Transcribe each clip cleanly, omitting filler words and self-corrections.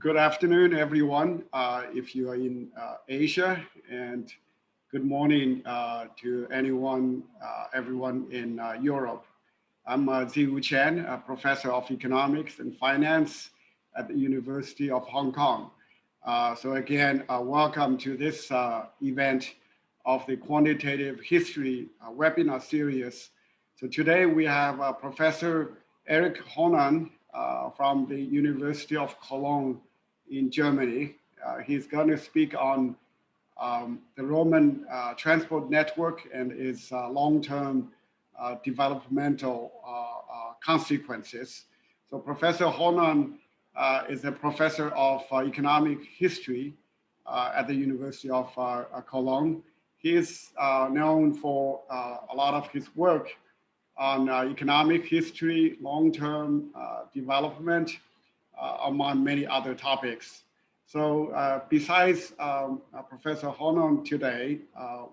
Good afternoon, everyone, if you are in Asia, and good morning to everyone in Europe. I'm Ziyu Chen, a professor of economics and finance at the University of Hong Kong. So again, welcome to this event of the Quantitative History Webinar series. So today we have Professor Erik Hornung from the University of Cologne in Germany. He's going to speak on the Roman transport network and its long-term developmental consequences. So Professor Hornung is a professor of economic history at the University of Cologne. He is known for a lot of his work on economic history, long-term development, among many other topics. So besides Professor Hornung today,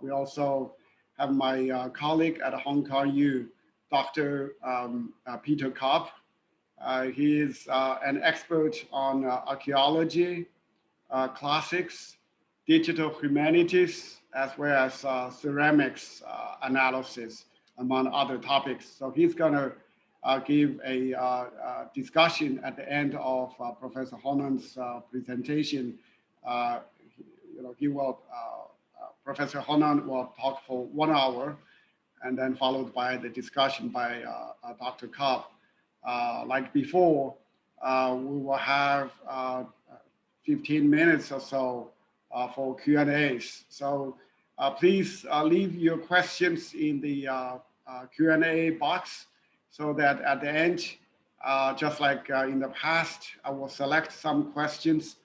we also have my colleague at Hong Kong U, Dr. Peter Kopp. He is an expert on archaeology, classics, digital humanities, as well as ceramics analysis, among other topics. So he's gonna give a discussion at the end of Professor Hornung's presentation. Professor Hornung will talk for 1 hour, and then followed by the discussion by Dr. Kopp. Like before, we will have 15 minutes or so for Q&As. So please leave your questions in the Q&A box, so that at the end, just like in the past, I will select some questions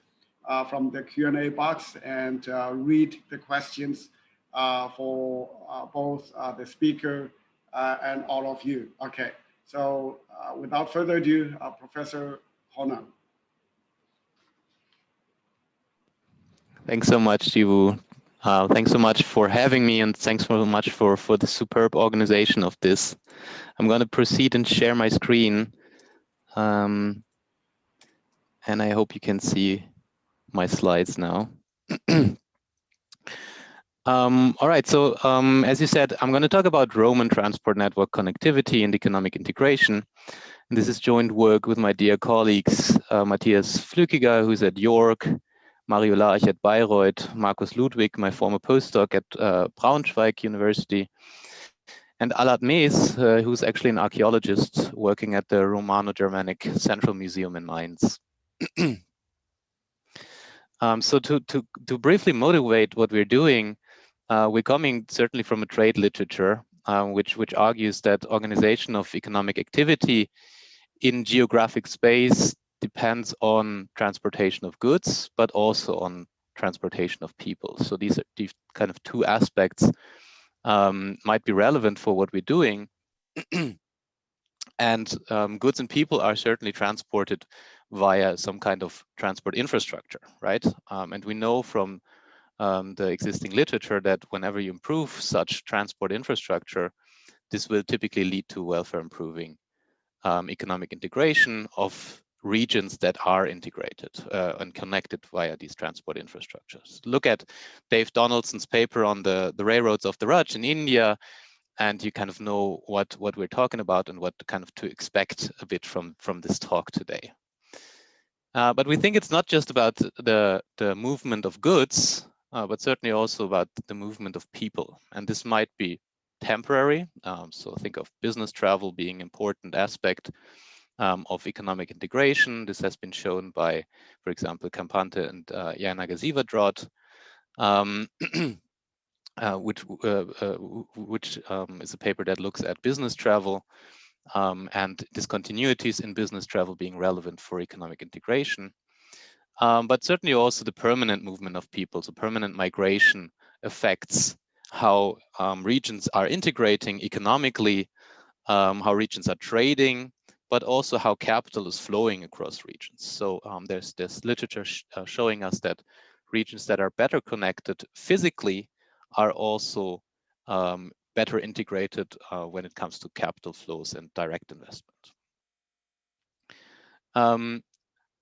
from the Q&A box and read the questions for both the speaker and all of you. Okay, so without further ado, Professor Hornung. Thanks so much, Jiwoo. Thanks so much for having me, and thanks so much for the superb organization of this. I'm going to proceed and share my screen, and I hope you can see my slides now. All right, so as you said, I'm going to talk about Roman transport network connectivity and economic integration. And this is joint work with my dear colleagues, Matthias Flückiger, who's at York, Mario Larch at Bayreuth, Markus Ludwig, my former postdoc at Braunschweig University, and Alad Mees, who's actually an archaeologist working at the Romano-Germanic Central Museum in Mainz. So to briefly motivate what we're doing, we're coming certainly from a trade literature, which argues that organization of economic activity in geographic space depends on transportation of goods, but also on transportation of people. So these kind of two aspects might be relevant for what we're doing. And goods and people are certainly transported via some kind of transport infrastructure, right? And we know from the existing literature that whenever you improve such transport infrastructure, this will typically lead to welfare improving economic integration of regions that are integrated and connected via these transport infrastructures. Look at Dave Donaldson's paper on the railroads of the Raj in India, and you kind of know what we're talking about and what kind of to expect a bit from this talk today. But we think it's not just about the movement of goods, but certainly also about the movement of people. And this might be temporary. So think of business travel being an important aspect of economic integration. This has been shown by, for example, Campante and Jana Gazivadrot, which is a paper that looks at business travel and discontinuities in business travel being relevant for economic integration. But certainly also the permanent movement of people, so permanent migration affects how regions are integrating economically, how regions are trading, but also how capital is flowing across regions. So there's literature showing us that regions that are better connected physically are also better integrated when it comes to capital flows and direct investment.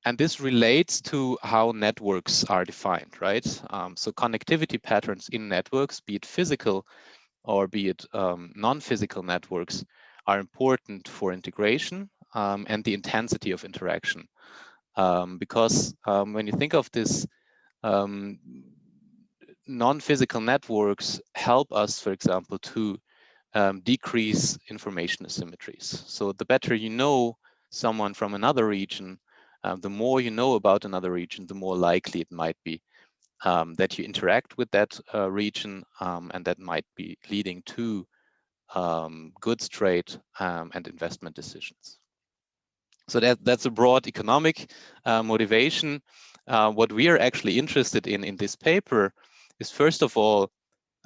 And this relates to how networks are defined, right? So connectivity patterns in networks, be it physical or be it non-physical networks, are important for integration and the intensity of interaction. Because when you think of this, non-physical networks help us, for example, to decrease information asymmetries. So the better you know someone from another region, the more you know about another region, the more likely it might be that you interact with that region, and that might be leading to goods trade and investment decisions. So that's a broad economic motivation. What we are actually interested in this paper is, first of all,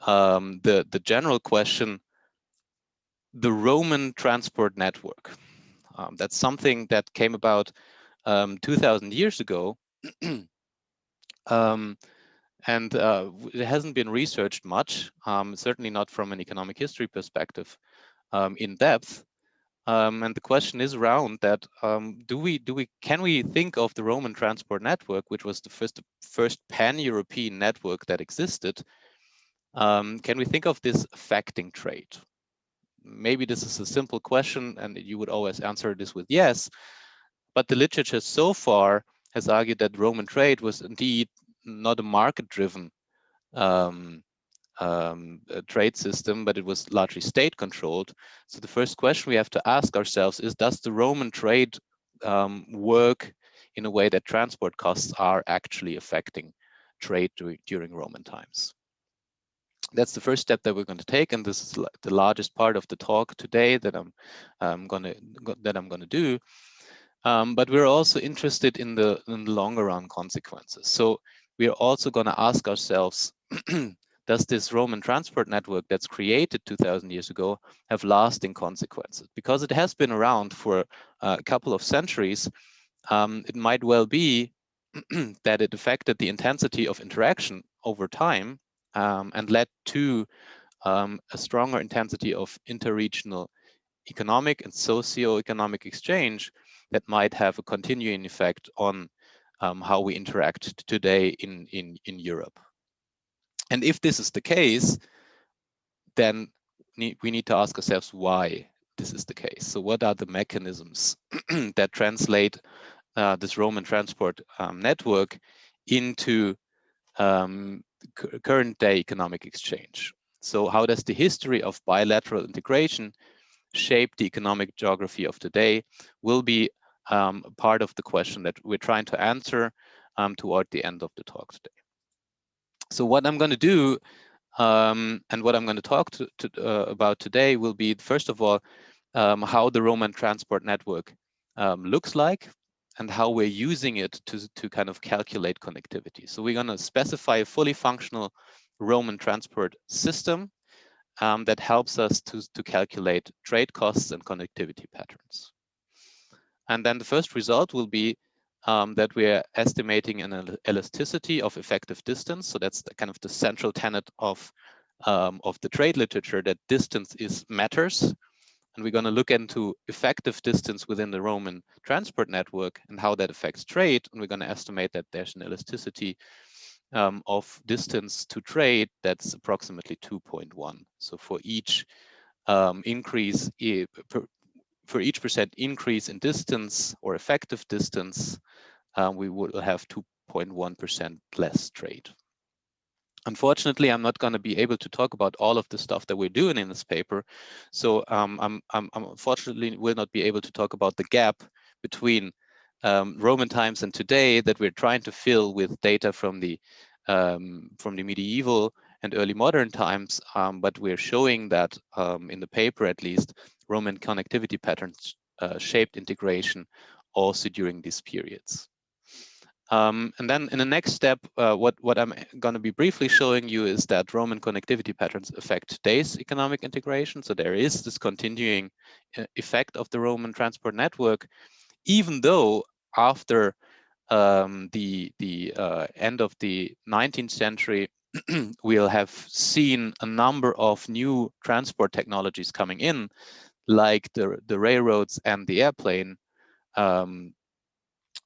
the general question, the Roman transport network. That's something that came about 2,000 years ago. And it hasn't been researched much, certainly not from an economic history perspective in depth. And the question is around that: can we think of the Roman transport network, which was the first pan-European network that existed? Can we think of this affecting trade? Maybe this is a simple question, and you would always answer this with yes. But the literature so far has argued that Roman trade was indeed not a market-driven trade system, but it was largely state-controlled. So the first question we have to ask ourselves is, does the Roman trade work in a way that transport costs are actually affecting trade during Roman times? That's the first step that we're going to take, and this is the largest part of the talk today that I'm going to do. But we're also interested in the longer run consequences. So we are also going to ask ourselves, does this Roman transport network that's created 2,000 years ago have lasting consequences? Because it has been around for a couple of centuries, it might well be that it affected the intensity of interaction over time and led to a stronger intensity of interregional economic and socio-economic exchange that might have a continuing effect on how we interact today in Europe. And if this is the case, then we need to ask ourselves why this is the case. So what are the mechanisms that translate this Roman transport network into current day economic exchange? So how does the history of bilateral integration shape the economic geography of today? Will be part of the question that we're trying to answer toward the end of the talk today. So what I'm going to do and what I'm going to talk about today will be, first of all, how the Roman transport network looks like and how we're using it to kind of calculate connectivity. So we're going to specify a fully functional Roman transport system that helps us to calculate trade costs and connectivity patterns. And then the first result will be that we're estimating an elasticity of effective distance. So that's kind of the central tenet of the trade literature, that distance matters. And we're going to look into effective distance within the Roman transport network and how that affects trade. And we're going to estimate that there's an elasticity of distance to trade that's approximately 2.1. So for each increase, for each % increase in distance or effective distance, we will have 2.1% less trade. Unfortunately, I'm not going to be able to talk about all of the stuff that we're doing in this paper. So I'm unfortunately will not be able to talk about the gap between Roman times and today that we're trying to fill with data from the medieval and early modern times, but we're showing that in the paper, at least, Roman connectivity patterns shaped integration also during these periods. And then in the next step, what I'm going to be briefly showing you is that Roman connectivity patterns affect today's economic integration. So there is this continuing effect of the Roman transport network, even though after the end of the 19th century, we'll have seen a number of new transport technologies coming in, like the railroads and the airplane,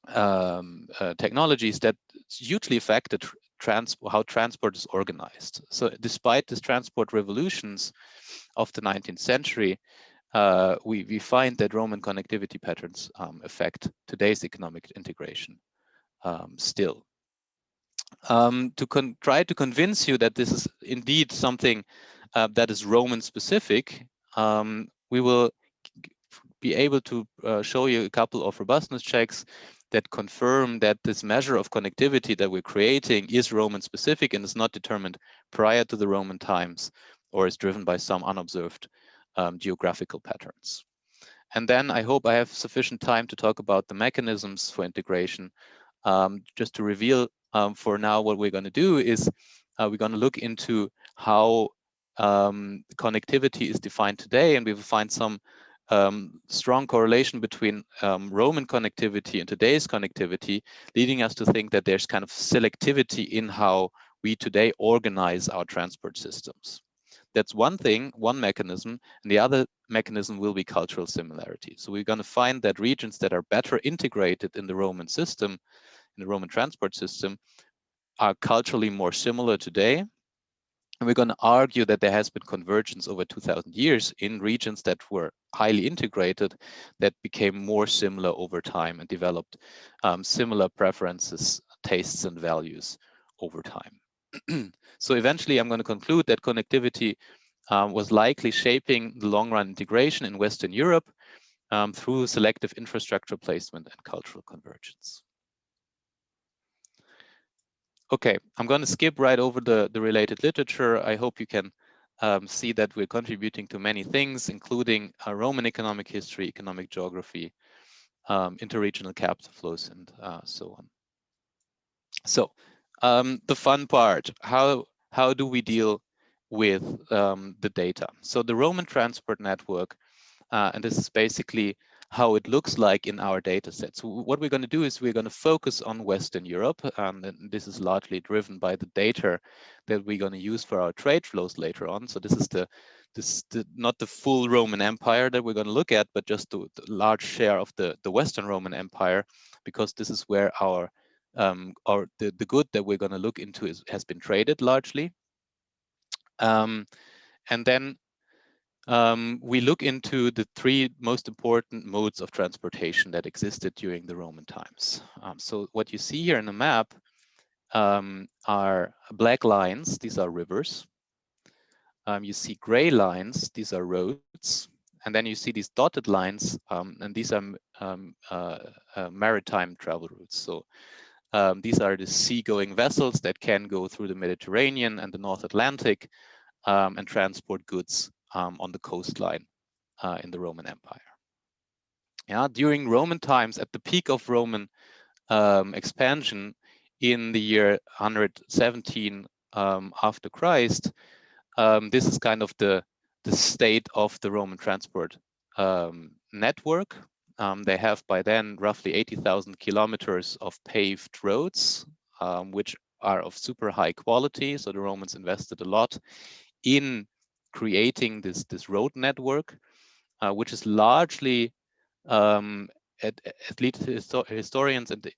technologies that hugely affected how transport is organized. So despite these transport revolutions of the 19th century, we find that Roman connectivity patterns affect today's economic integration still. To try to convince you that this is indeed something that is Roman specific, we will be able to show you a couple of robustness checks that confirm that this measure of connectivity that we're creating is Roman specific and is not determined prior to the Roman times or is driven by some unobserved geographical patterns. And then I hope I have sufficient time to talk about the mechanisms for integration. Just to reveal for now, what we're going to do is we're going to look into how connectivity is defined today, and we will find some strong correlation between Roman connectivity and today's connectivity, leading us to think that there's kind of selectivity in how we today organize our transport systems. That's one thing, one mechanism, and the other mechanism will be cultural similarity. So we're going to find that regions that are better integrated in the Roman system, in the Roman transport system, are culturally more similar today. And we're going to argue that there has been convergence over 2000 years in regions that were highly integrated, that became more similar over time and developed similar preferences, tastes, and values over time. So eventually, I'm going to conclude that connectivity was likely shaping the long-run integration in Western Europe through selective infrastructure placement and cultural convergence. Okay, I'm going to skip right over the related literature. I hope you can see that we're contributing to many things, including Roman economic history, economic geography, interregional capital flows, and so on. So the fun part, how do we deal with the data? So the Roman transport network, and this is basically how it looks like in our data set. So what we're going to do is we're going to focus on Western Europe, and this is largely driven by the data that we're going to use for our trade flows later on. So this is not the full Roman Empire that we're going to look at, but just the large share of the Western Roman Empire, because this is where the good that we're going to look into has been traded largely. And then we look into the three most important modes of transportation that existed during the Roman times. So what you see here in the map are black lines, these are rivers. You see gray lines, these are roads. And then you see these dotted lines, and these are maritime travel routes. So these are the seagoing vessels that can go through the Mediterranean and the North Atlantic and transport goods on the coastline in the Roman Empire. Yeah, during Roman times, at the peak of Roman expansion in the year 117 after Christ, this is kind of the state of the Roman transport network. They have by then roughly 80,000 kilometers of paved roads, which are of super high quality. So the Romans invested a lot in creating this road network, which is largely, at least historians and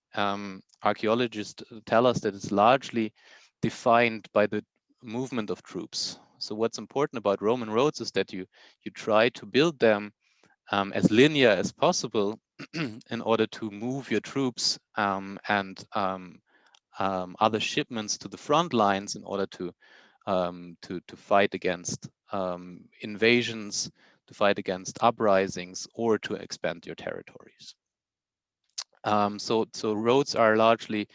archaeologists tell us that it's largely defined by the movement of troops. So what's important about Roman roads is that you try to build them as linear as possible in order to move your troops and other shipments to the front lines in order to fight against invasions, to fight against uprisings, or to expand your territories. So roads are largely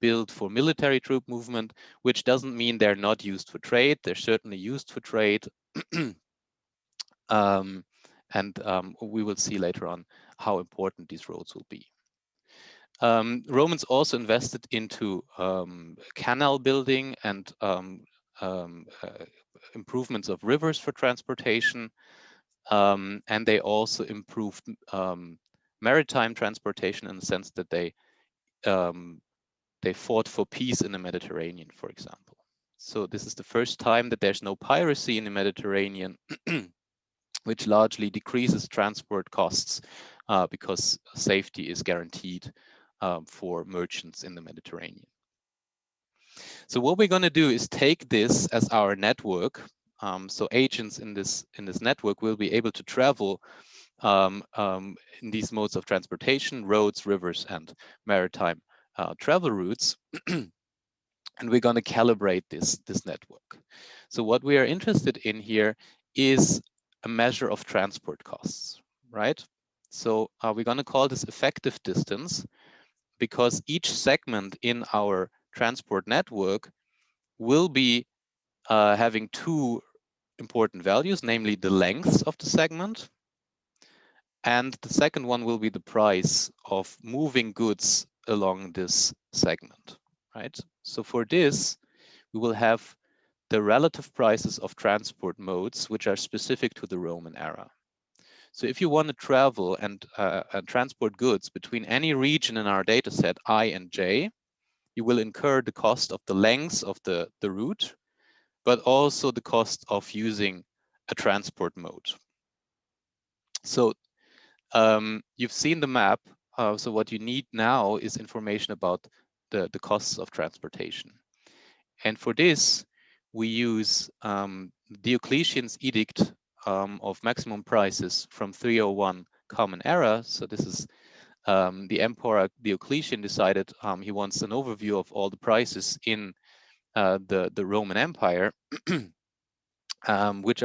built for military troop movement, which doesn't mean they're not used for trade. They're certainly used for trade. And we will see later on how important these roads will be. Romans also invested into canal building and improvements of rivers for transportation, and they also improved maritime transportation in the sense that they fought for peace in the Mediterranean, for example. So this is the first time that there's no piracy in the Mediterranean, which largely decreases transport costs because safety is guaranteed for merchants in the Mediterranean. So what we're going to do is take this as our network. So agents in this network will be able to travel in these modes of transportation: roads, rivers, and maritime travel routes. And we're going to calibrate this network. So what we are interested in here is a measure of transport costs, right? So we're going to call this effective distance, because each segment in our transport network will be having two important values, namely the length of the segment, and the second one will be the price of moving goods along this segment, right? So for this, we will have the relative prices of transport modes, which are specific to the Roman era. So if you want to travel and transport goods between any region in our data set, I and J, you will incur the cost of the length of the route, but also the cost of using a transport mode. So you've seen the map. So what you need now is information about the costs of transportation. And for this, we use Diocletian's edict of maximum prices from 301 Common Era. So this is the Emperor Diocletian decided he wants an overview of all the prices in the Roman Empire, which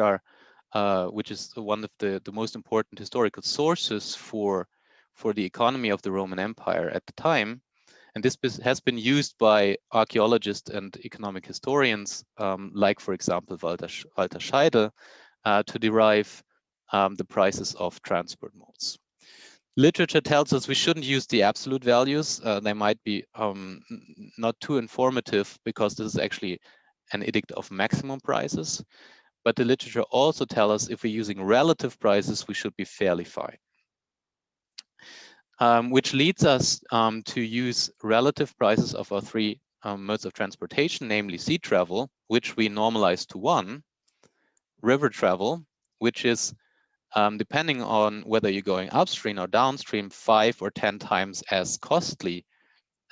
is one of the most important historical sources for the economy of the Roman Empire at the time. And this has been used by archaeologists and economic historians, like, for example, Walter Scheidel, to derive the prices of transport modes. Literature tells us we shouldn't use the absolute values. They might be not too informative, because this is actually an edict of maximum prices. But the literature also tells us if we're using relative prices, we should be fairly fine. Which leads us to use relative prices of our three modes of transportation, namely sea travel, which we normalize to 1, river travel, which is, depending on whether you're going upstream or downstream, 5 or 10 times as costly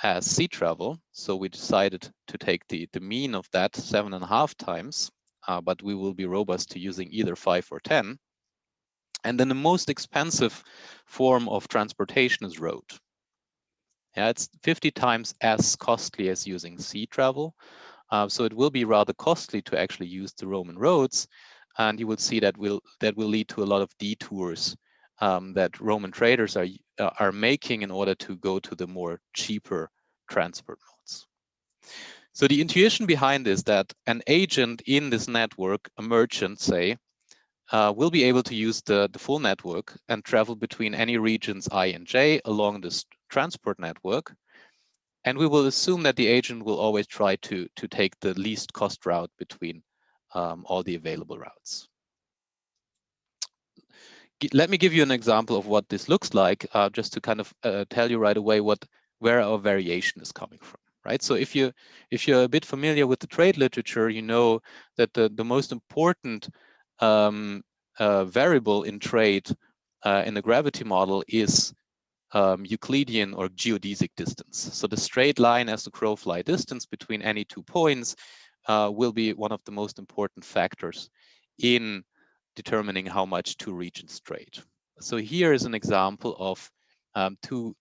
as sea travel. So we decided to take the mean of that, 7.5 times, but we will be robust to using either 5 or 10. And then the most expensive form of transportation is road. Yeah, it's 50 times as costly as using sea travel. So it will be rather costly to actually use the Roman roads. And you will see that will lead to a lot of detours that Roman traders are making in order to go to the more cheaper transport modes. So the intuition behind is that an agent in this network, a merchant, say, will be able to use the full network and travel between any regions I and J along this transport network. And we will assume that the agent will always try to take the least cost route between all the available routes. Let me give you an example of what this looks like, just to kind of tell you right away where our variation is coming from. Right. So if you're a bit familiar with the trade literature, you know that the most important variable in trade in the gravity model is Euclidean or geodesic distance. So the straight line as the crow fly distance between any 2 points will be one of the most important factors in determining how much 2 regions trade. So here is an example of two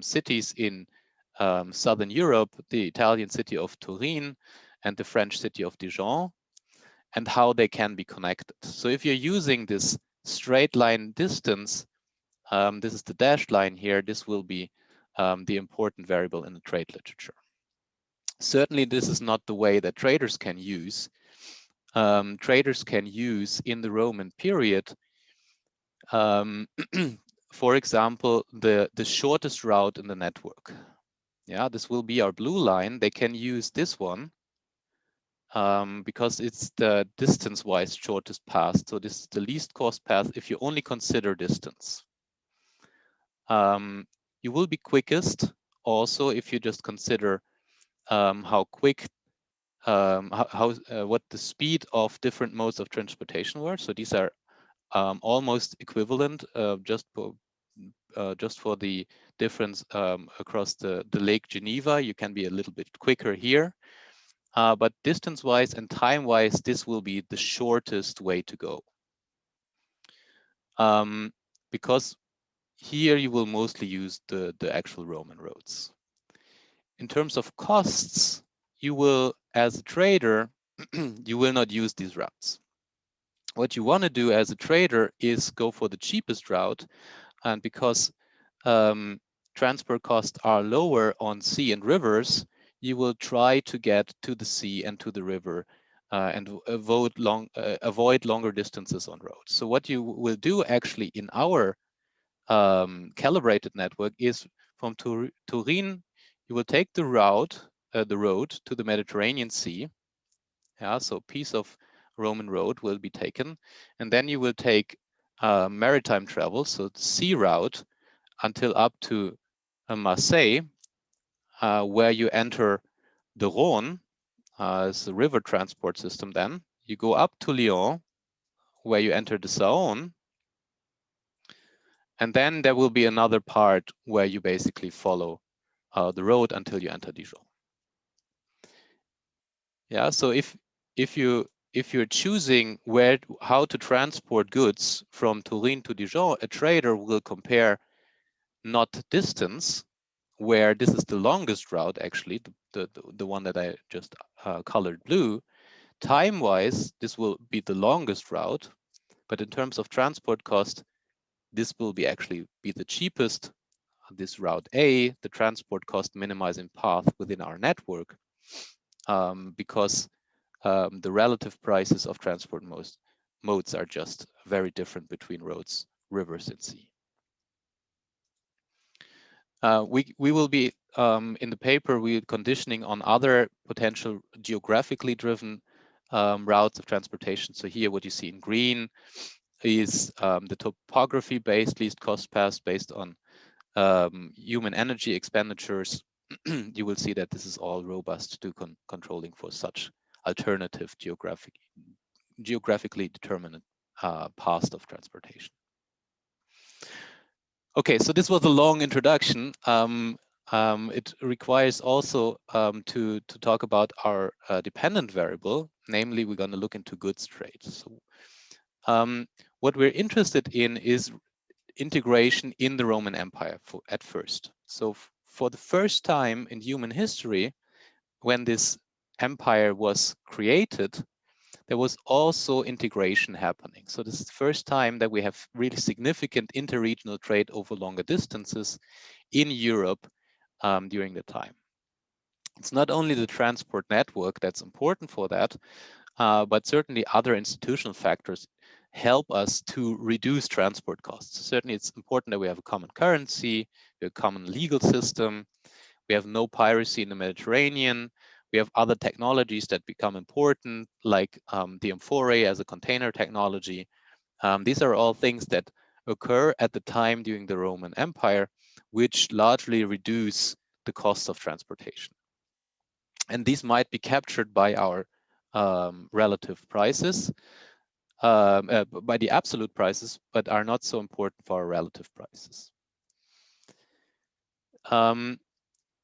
cities in Southern Europe, the Italian city of Turin and the French city of Dijon, and how they can be connected. So if you're using this straight line distance, this is the dashed line here, this will be the important variable in the trade literature. Certainly, this is not the way that traders can use. Traders can use in the Roman period, for example, the shortest route in the network. Yeah, this will be our blue line. They can use this one because it's the distance-wise shortest path. So this is the least cost path if you only consider distance. You will be quickest also if you just consider how quick, what the speed of different modes of transportation were. So these are almost equivalent, just just for the difference across the Lake Geneva. You can be a little bit quicker here. But distance-wise and time-wise, this will be the shortest way to go. Because here you will mostly use the actual Roman roads. In terms of costs, you will, as a trader, you will not use these routes. What you want to do as a trader is go for the cheapest route, and because transport costs are lower on sea and rivers, you will try to get to the sea and to the river and avoid longer distances on roads. So what you will do actually in our calibrated network is from Turin, you will take the road to the Mediterranean Sea. Yeah, so a piece of Roman road will be taken, and then you will take maritime travel, so the sea route, until up to Marseille, where you enter the Rhône as the river transport system. Then you go up to Lyon, where you enter the Saône, and then there will be another part where you basically follow the road until you enter Dijon. Yeah, so if you're choosing how to transport goods from Turin to Dijon, a trader will compare not distance, where this is the longest route, actually, the one that I just colored blue. Time-wise, this will be the longest route, but in terms of transport cost, this will actually be the cheapest. This route A, the transport cost minimizing path within our network, because the relative prices of transport modes are just very different between roads, rivers, and sea. We will be in the paper, we're conditioning on other potential geographically driven routes of transportation. So here what you see in green is the topography based least cost path based on human energy expenditures. You will see that this is all robust to controlling for such alternative geographically determined paths of transportation. Okay, so this was a long introduction. It requires also to talk about our dependent variable, namely we're going to look into goods trade. So what we're interested in is integration in the Roman Empire at first. So for the first time in human history, when this empire was created, there was also integration happening. So this is the first time that we have really significant interregional trade over longer distances in Europe during the time. It's not only the transport network that's important for that, but certainly other institutional factors help us to reduce transport costs. Certainly it's important that we have a common currency, a common legal system, we have no piracy in the Mediterranean, we have other technologies that become important, like the amphora as a container technology. These are all things that occur at the time during the Roman Empire, which largely reduce the cost of transportation. And these might be captured by our relative prices, by the absolute prices, but are not so important for our relative prices.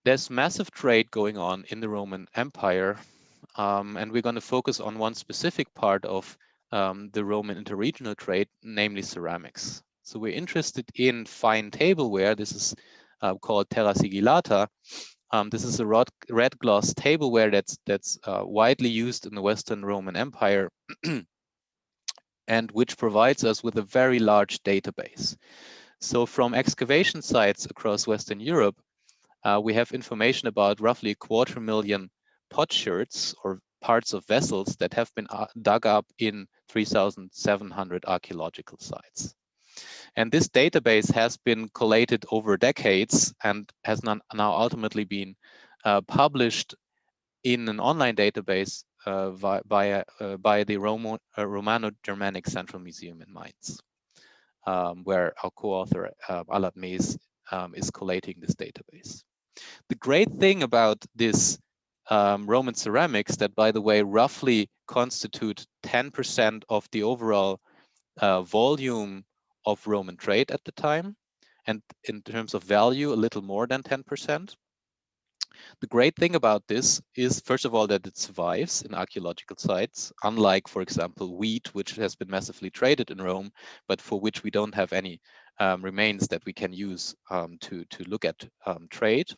There's massive trade going on in the Roman Empire, and we're going to focus on one specific part of the Roman interregional trade, namely ceramics. So we're interested in fine tableware. This is called terra sigillata. This is a red gloss tableware that's widely used in the Western Roman Empire and which provides us with a very large database. So from excavation sites across Western Europe, we have information about roughly 250,000 potsherds or parts of vessels that have been dug up in 3,700 archaeological sites. And this database has been collated over decades and has now ultimately been published in an online database by the Romano-Germanic Central Museum in Mainz, where our co-author Alat Mees is collating this database. The great thing about this Roman ceramics that, by the way, roughly constitute 10% of the overall volume of Roman trade at the time, and in terms of value, a little more than 10%. The great thing about this is, first of all, that it survives in archaeological sites, unlike, for example, wheat, which has been massively traded in Rome, but for which we don't have any remains that we can use to look at trade.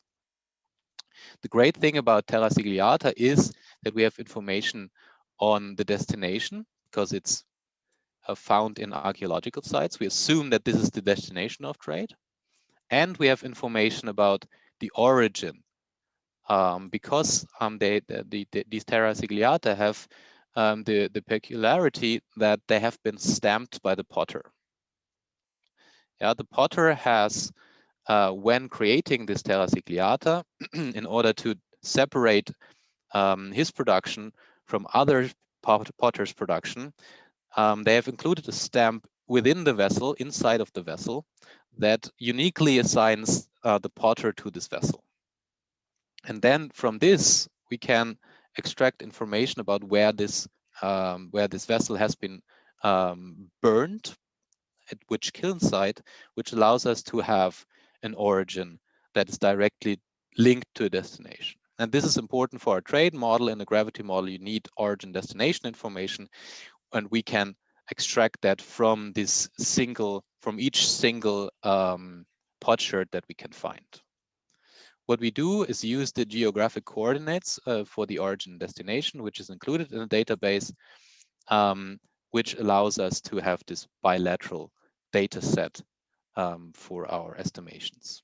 The great thing about Terra Sigillata is that we have information on the destination because it's found in archaeological sites. We assume that this is the destination of trade, and we have information about the origin because these Terra Sigillata have the peculiarity that they have been stamped by the potter. Yeah, the potter has, when creating this Terra Sigillata, in order to separate his production from other potters' production, they have included a stamp within the vessel, inside of the vessel, that uniquely assigns the potter to this vessel. And then from this, we can extract information about where this vessel has been burned, at which kiln site, which allows us to have an origin that is directly linked to a destination. And this is important for our trade model. In a gravity model, you need origin destination information, and we can extract that from each single potsherd that we can find. What we do is use the geographic coordinates for the origin destination, which is included in the database, which allows us to have this bilateral data set for our estimations.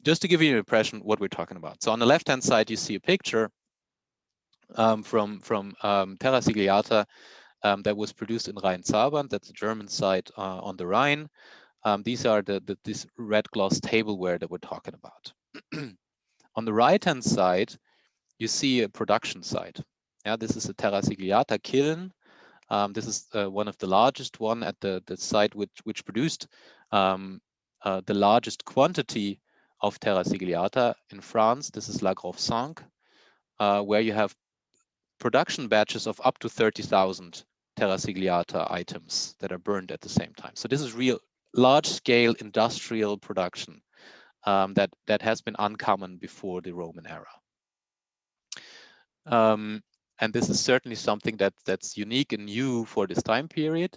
Just to give you an impression what we're talking about. So on the left-hand side, you see a picture from Terra Sigillata that was produced in Rhein-Zabern. That's a German site on the Rhine. These are this red gloss tableware that we're talking about. On the right-hand side, you see a production site. Yeah, this is a Terra Sigillata kiln. This is one of the largest one at the site which produced the largest quantity of Terra Sigillata in France. This is La Grove-5, where you have production batches of up to 30,000 Terra Sigillata items that are burned at the same time. So this is real large-scale industrial production that has been uncommon before the Roman era. And this is certainly something that's unique and new for this time period.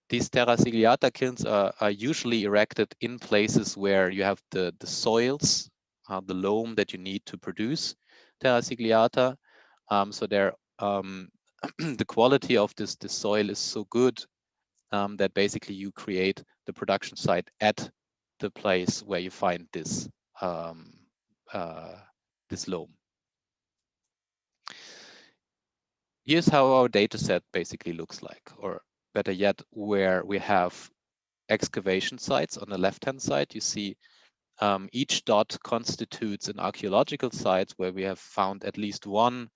These Terra Sigillata kilns are usually erected in places where you have the soils, the loam that you need to produce Terra Sigillata. So the quality of this soil is so good that basically you create the production site at the place where you find this this loam. Here's how our data set basically looks like, or better yet, where we have excavation sites. On the left-hand side, you see each dot constitutes an archaeological site where we have found at least one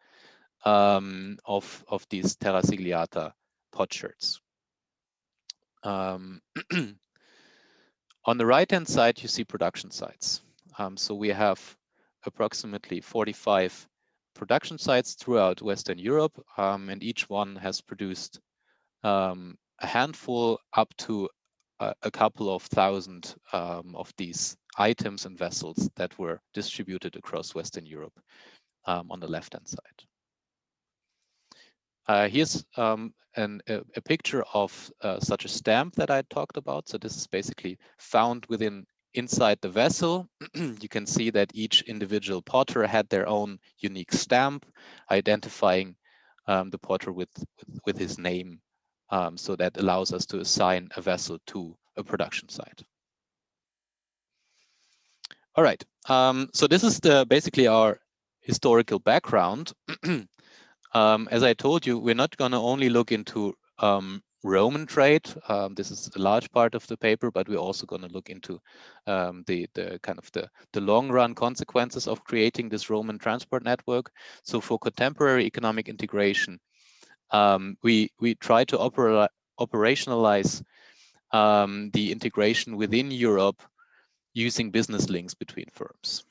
of these Terra Sigillata potsherds. On the right-hand side, you see production sites. So we have approximately 45 production sites throughout Western Europe, and each one has produced a handful up to a couple of thousand of these items and vessels that were distributed across Western Europe on the left-hand side. Here's a picture of such a stamp that I talked about. So this is basically found inside the vessel. You can see that each individual potter had their own unique stamp, identifying the potter with his name. So that allows us to assign a vessel to a production site. All right, so this is basically our historical background. As I told you, we're not going to only look into Roman trade. This is a large part of the paper, but we're also going to look into the long run consequences of creating this Roman transport network. So for contemporary economic integration, we try to operationalize the integration within Europe using business links between firms.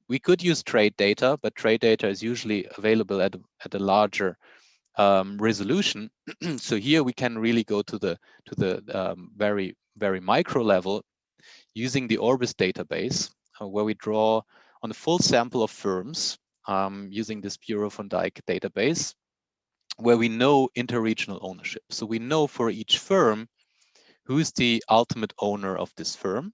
We could use trade data, but trade data is usually available at a larger resolution. So here we can really go to the very micro level using the Orbis database, where we draw on a full sample of firms using this Bureau von Dijk database, where we know interregional ownership. So we know for each firm who's the ultimate owner of this firm.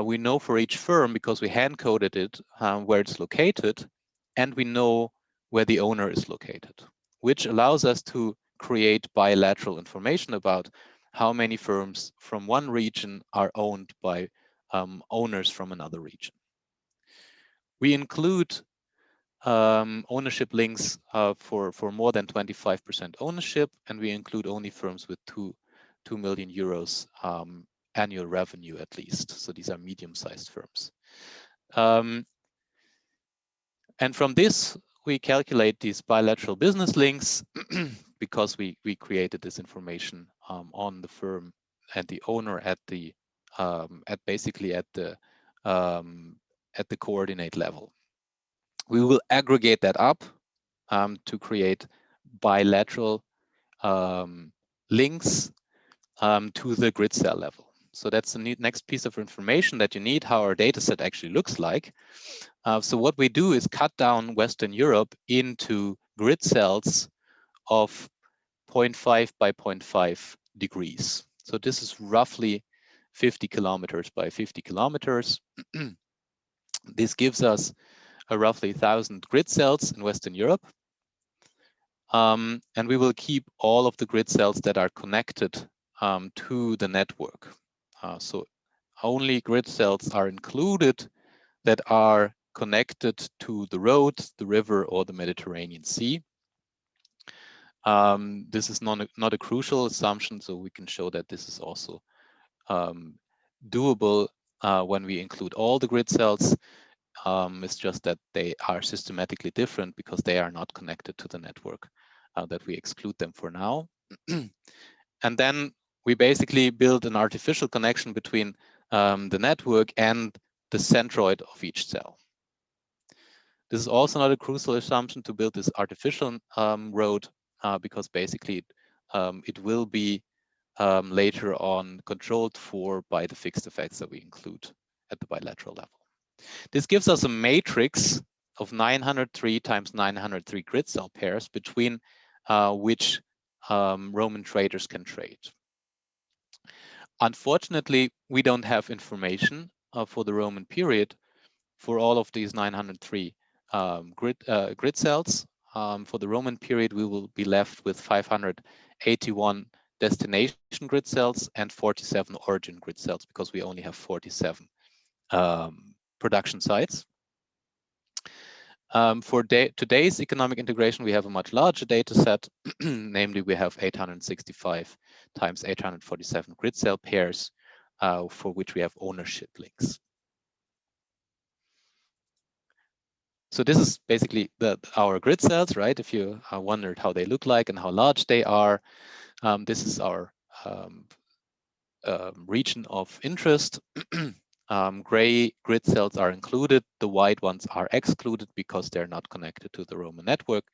We know for each firm, because we hand-coded it, where it's located, and we know where the owner is located, which allows us to create bilateral information about how many firms from one region are owned by owners from another region. We include ownership links for more than 25% ownership, and we include only firms with 2 million euros annual revenue at least. So these are medium-sized firms. And from this, we calculate these bilateral business links because we created this information on the firm and the owner at the basically at the coordinate level. We will aggregate that up to create bilateral links to the grid cell level. So that's the next piece of information that you need, how our data set actually looks like. So what we do is cut down Western Europe into grid cells of 0.5 by 0.5 degrees. So this is roughly 50 kilometers by 50 kilometers. This gives us a roughly 1,000 grid cells in Western Europe. And we will keep all of the grid cells that are connected to the network. So only grid cells are included that are connected to the road, the river, or the Mediterranean Sea. This is not a crucial assumption, so we can show that this is also doable when we include all the grid cells. It's just that they are systematically different because they are not connected to the network, that we exclude them for now. And then we basically build an artificial connection between the network and the centroid of each cell. This is also not a crucial assumption to build this artificial road because basically it will be later on controlled for by the fixed effects that we include at the bilateral level. This gives us a matrix of 903 times 903 grid cell pairs between which Roman traders can trade. Unfortunately, we don't have information for the Roman period for all of these 903 grid cells. For the Roman period, we will be left with 581 destination grid cells and 47 origin grid cells because we only have 47 production sites. For today's economic integration, we have a much larger data set. Namely, we have 865 times 847 grid cell pairs for which we have ownership links. So this is basically our grid cells, right? If you wondered how they look like and how large they are, this is our region of interest. Gray grid cells are included. The white ones are excluded because they're not connected to the Roman network.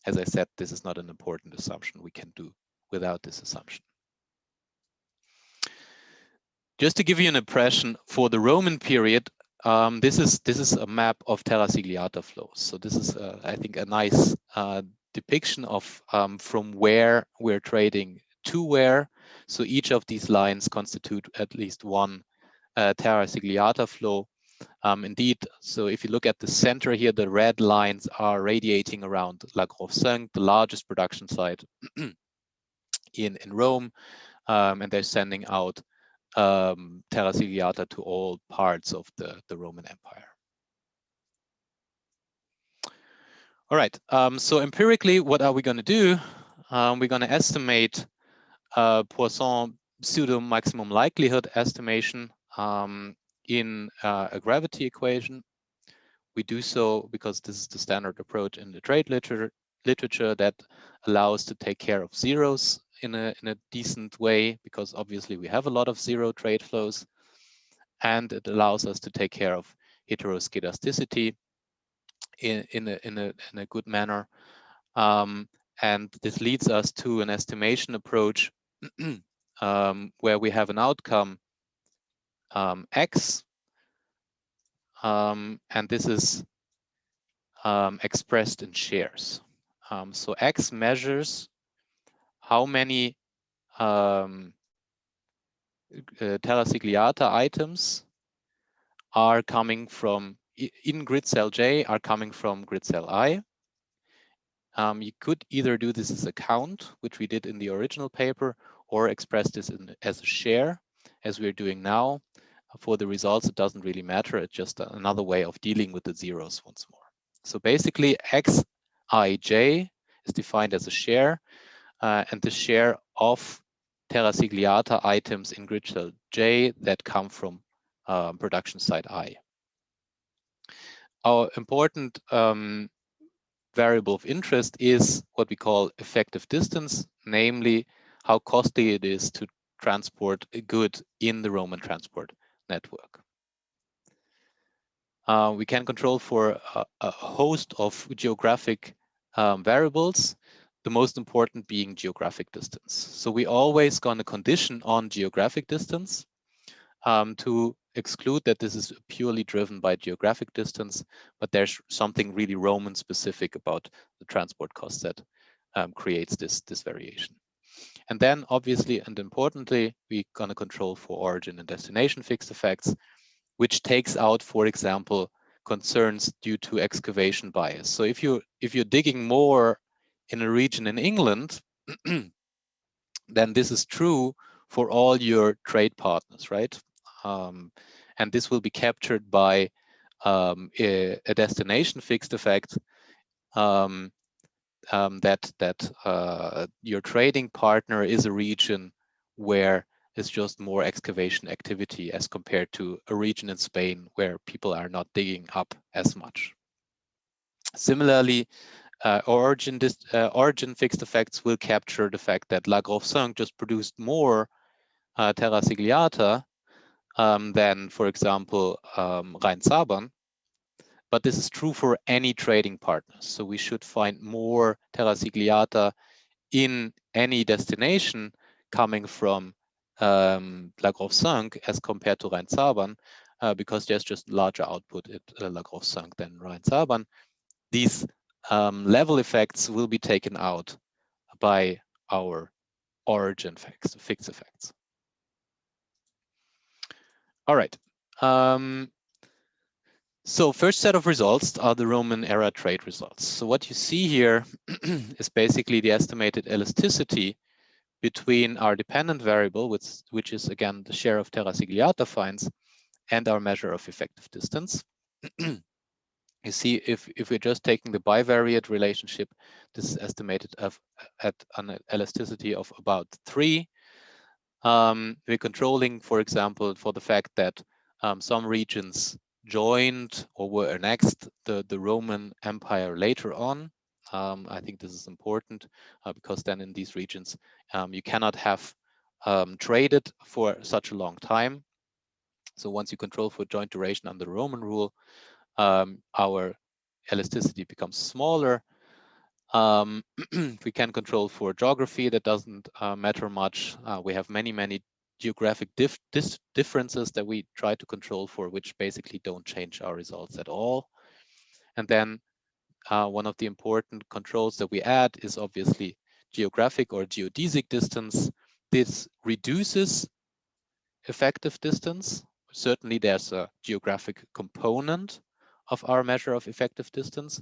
As I said, this is not an important assumption. We can do without this assumption. Just to give you an impression, for the Roman period, this is a map of terra sigillata flows. So this is, I think, a nice depiction of from where we're trading to where. So each of these lines constitute at least one terra sigillata flow. Indeed, so if you look at the center here, the red lines are radiating around La Grove-Cinq, the largest production site in Rome, and they're sending out terra sigillata to all parts of the Roman Empire. All right, so empirically, what are we going to do? We're going to estimate Poisson pseudo maximum likelihood estimation in a gravity equation. We do so because this is the standard approach in the trade literature that allows to take care of zeros in a decent way, because obviously we have a lot of zero trade flows, and it allows us to take care of heteroskedasticity in a good manner. And this leads us to an estimation approach where we have an outcome X, and this is expressed in shares. So X measures how many terasigliata items are coming from, in grid cell J, are coming from grid cell I. You could either do this as a count, which we did in the original paper, or express this as a share, as we're doing now. For the results, it doesn't really matter. It's just another way of dealing with the zeros once more. So basically, Xij is defined as a share, and the share of terasigliata items in grid cell J that come from production site I. Our important variable of interest is what we call effective distance, namely how costly it is to transport a good in the Roman transport network. We can control for a host of geographic variables, the most important being geographic distance. So we always going to condition on geographic distance to exclude that this is purely driven by geographic distance, but there's something really Roman specific about the transport cost that creates this variation. And then obviously and importantly, we're going to control for origin and destination fixed effects, which takes out, for example, concerns due to excavation bias. So if you're digging more in a region in England, then this is true for all your trade partners, right? And this will be captured by a destination fixed effect that your trading partner is a region where it's just more excavation activity as compared to a region in Spain where people are not digging up as much. Similarly, origin fixed effects will capture the fact that La Grove-Cinq just produced more terasigliata than, for example, Rhein-Sabern. But this is true for any trading partners. So we should find more terasigliata in any destination coming from La Grove-Cinq as compared to Rhein-Sabern, because there's just larger output at La Grove-Cinq than Rhein-Sabern. These level effects will be taken out by our origin fixed effects. All right. So first set of results are the Roman era trade results. So what you see here is basically the estimated elasticity between our dependent variable, which is again the share of terasigliata fines, and our measure of effective distance. You see, if we're just taking the bivariate relationship, this is estimated at an elasticity of about 3. We're controlling, for example, for the fact that some regions joined or were annexed the Roman Empire later on. I think this is important because then in these regions, you cannot have traded for such a long time. So once you control for joint duration under the Roman rule, our elasticity becomes smaller. We can control for geography. That doesn't matter much. We have many geographic differences that we try to control for, which basically don't change our results at all. And then one of the important controls that we add is obviously geographic or geodesic distance. This reduces effective distance. Certainly there's a geographic component of our measure of effective distance.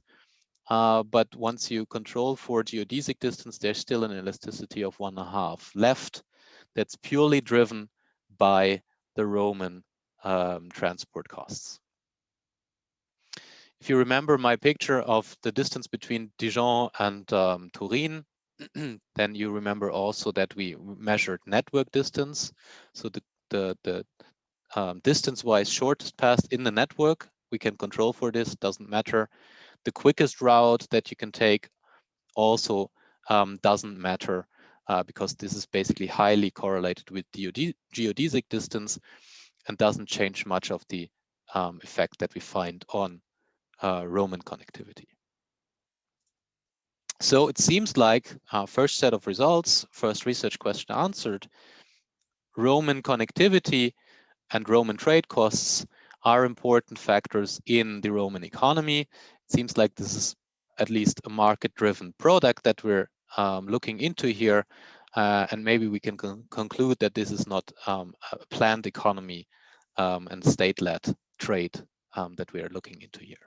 But once you control for geodesic distance, there's still an elasticity of 1.5 left. That's purely driven by the Roman transport costs. If you remember my picture of the distance between Dijon and Turin, then you remember also that we measured network distance. So the distance-wise shortest path in the network, we can control for this, doesn't matter. The quickest route that you can take also doesn't matter because this is basically highly correlated with geodesic distance and doesn't change much of the effect that we find on Roman connectivity. So it seems like first set of results, first research question answered, Roman connectivity and Roman trade costs are important factors in the Roman economy. It seems like this is at least a market-driven product that we're looking into here, and maybe we can conclude that this is not a planned economy and state-led trade that we are looking into here.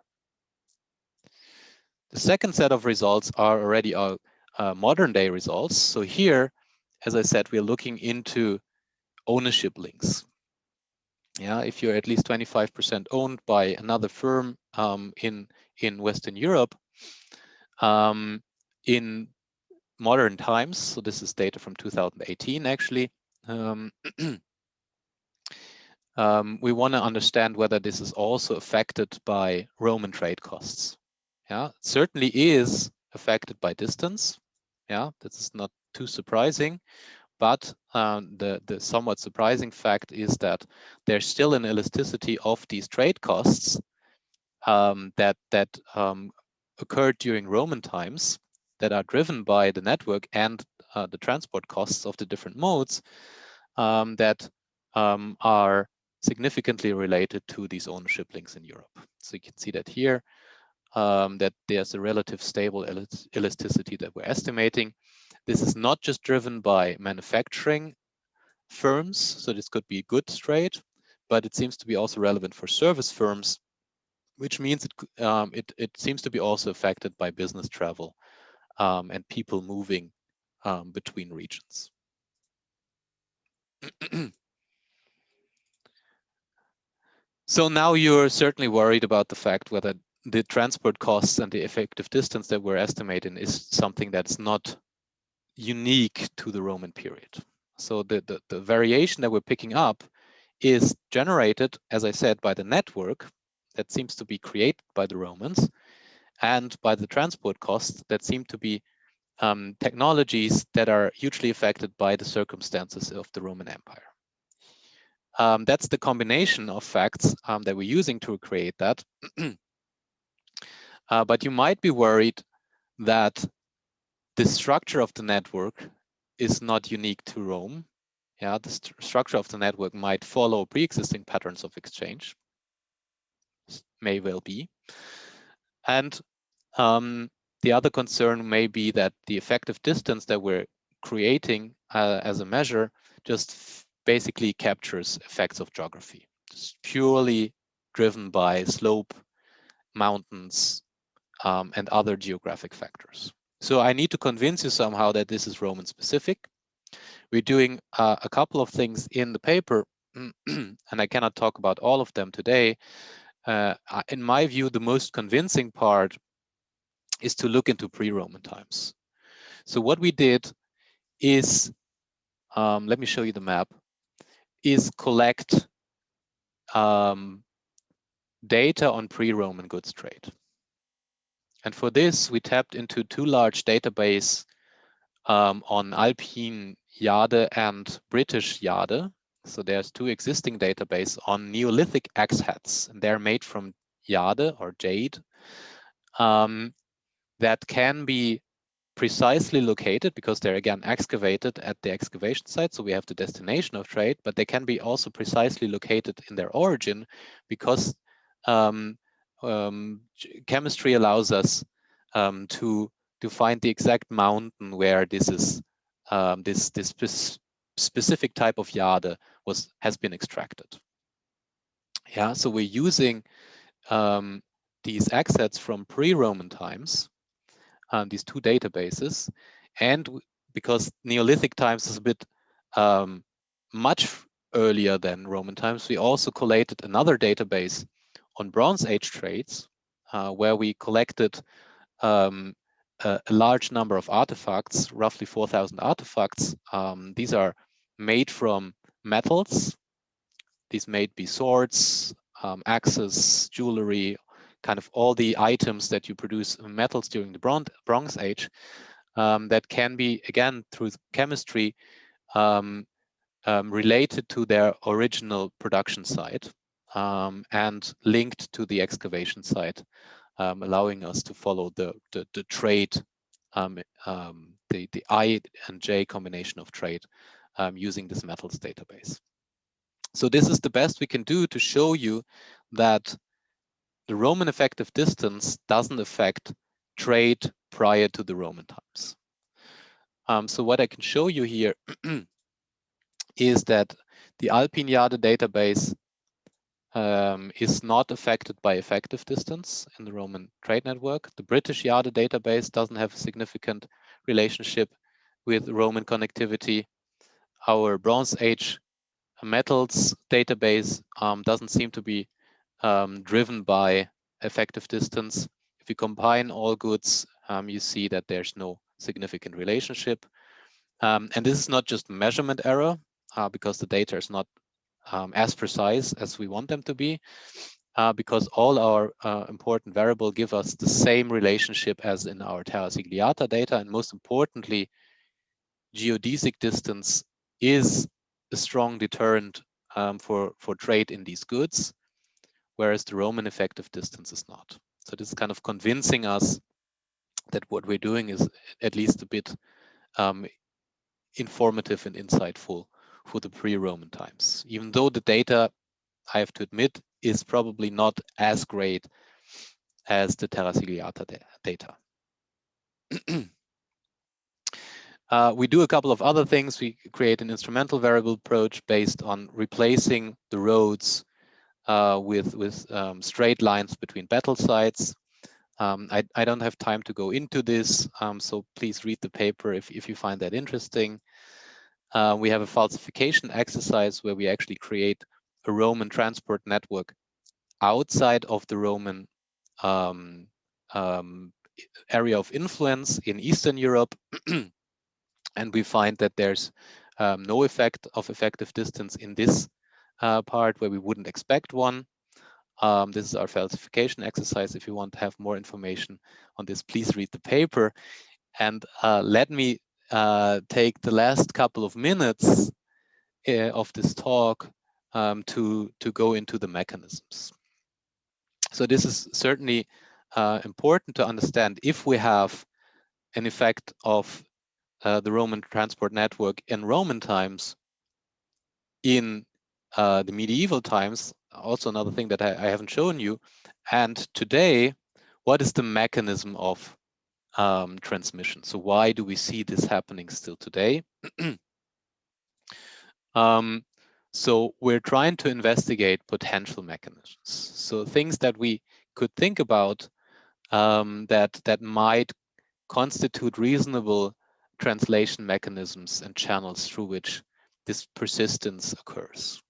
The second set of results are already our modern day results. So here, as I said, we're looking into ownership links. Yeah, if you're at least 25% owned by another firm in Western Europe, in modern times, so this is data from 2018 actually, we want to understand whether this is also affected by Roman trade costs. Yeah, it certainly is affected by distance. Yeah, this is not too surprising. But the somewhat surprising fact is that there's still an elasticity of these trade costs that occurred during Roman times that are driven by the network and the transport costs of the different modes that are significantly related to these ownership links in Europe. So you can see that here, that there's a relative stable elasticity that we're estimating. This is not just driven by manufacturing firms, so this could be goods trade, but it seems to be also relevant for service firms, which means it seems to be also affected by business travel and people moving between regions. So now you're certainly worried about the fact whether the transport costs and the effective distance that we're estimating is something that's not unique to the Roman period. So the variation that we're picking up is generated, as I said, by the network that seems to be created by the Romans and by the transport costs that seem to be technologies that are hugely affected by the circumstances of the Roman Empire. That's the combination of facts that we're using to create that. But you might be worried that the structure of the network is not unique to Rome. Yeah, the structure of the network might follow pre-existing patterns of exchange. May well be. And the other concern may be that the effective distance that we're creating as a measure just basically captures effects of geography. It's purely driven by slope, mountains, and other geographic factors. So I need to convince you somehow that this is Roman specific. We're doing a couple of things in the paper, and I cannot talk about all of them today. In my view, the most convincing part is to look into pre-Roman times. So what we did is, let me show you the map, is collect data on pre-Roman goods trade. And for this, we tapped into two large databases on Alpine Jade and British Jade. So there's two existing databases on Neolithic axe heads, and they're made from jade or jade that can be precisely located because they're again excavated at the excavation site. So we have the destination of trade, but they can be also precisely located in their origin because chemistry allows us to find the exact mountain where this is this specific type of jade has been extracted. Yeah, so we're using these axe heads from pre-Roman times, these two databases, and because Neolithic times is a bit much earlier than Roman times, we also collated another database on Bronze Age trades, where we collected a large number of artifacts, roughly 4,000 artifacts. These are made from metals. These may be swords, axes, jewelry, kind of all the items that you produce in metals during the Bronze Age that can be, again, through chemistry, related to their original production site and linked to the excavation site, allowing us to follow the trade, the I and J combination of trade using this metals database. So this is the best we can do to show you that the Roman effective distance doesn't affect trade prior to the Roman times. So what I can show you here is that the Alpine Jade database is not affected by effective distance in the Roman trade network. The British Jade database doesn't have a significant relationship with Roman connectivity. Our Bronze Age metals database doesn't seem to be driven by effective distance. If you combine all goods, you see that there's no significant relationship. And this is not just measurement error, because the data is not as precise as we want them to be, because all our important variables give us the same relationship as in our terra sigillata data. And most importantly, geodesic distance is a strong deterrent for trade in these goods, whereas the Roman effective distance is not. So this is kind of convincing us that what we're doing is at least a bit informative and insightful for the pre-Roman times, even though the data, I have to admit, is probably not as great as the terra sigillata data. We do a couple of other things. We create an instrumental variable approach based on replacing the roads with straight lines between battle sites. I don't have time to go into this, so please read the paper if you find that interesting. We have a falsification exercise where we actually create a Roman transport network outside of the Roman area of influence in Eastern Europe. And we find that there's no effect of effective distance in this part where we wouldn't expect one. This is our falsification exercise. If you want to have more information on this, please read the paper. And let me take the last couple of minutes of this talk to go into the mechanisms. So this is certainly important to understand. If we have an effect of the Roman transport network in Roman times, in the medieval times, also another thing that I haven't shown you, and today, what is the mechanism of transmission? So why do we see this happening still today? So we're trying to investigate potential mechanisms. So things that we could think about that might constitute reasonable translation mechanisms and channels through which this persistence occurs.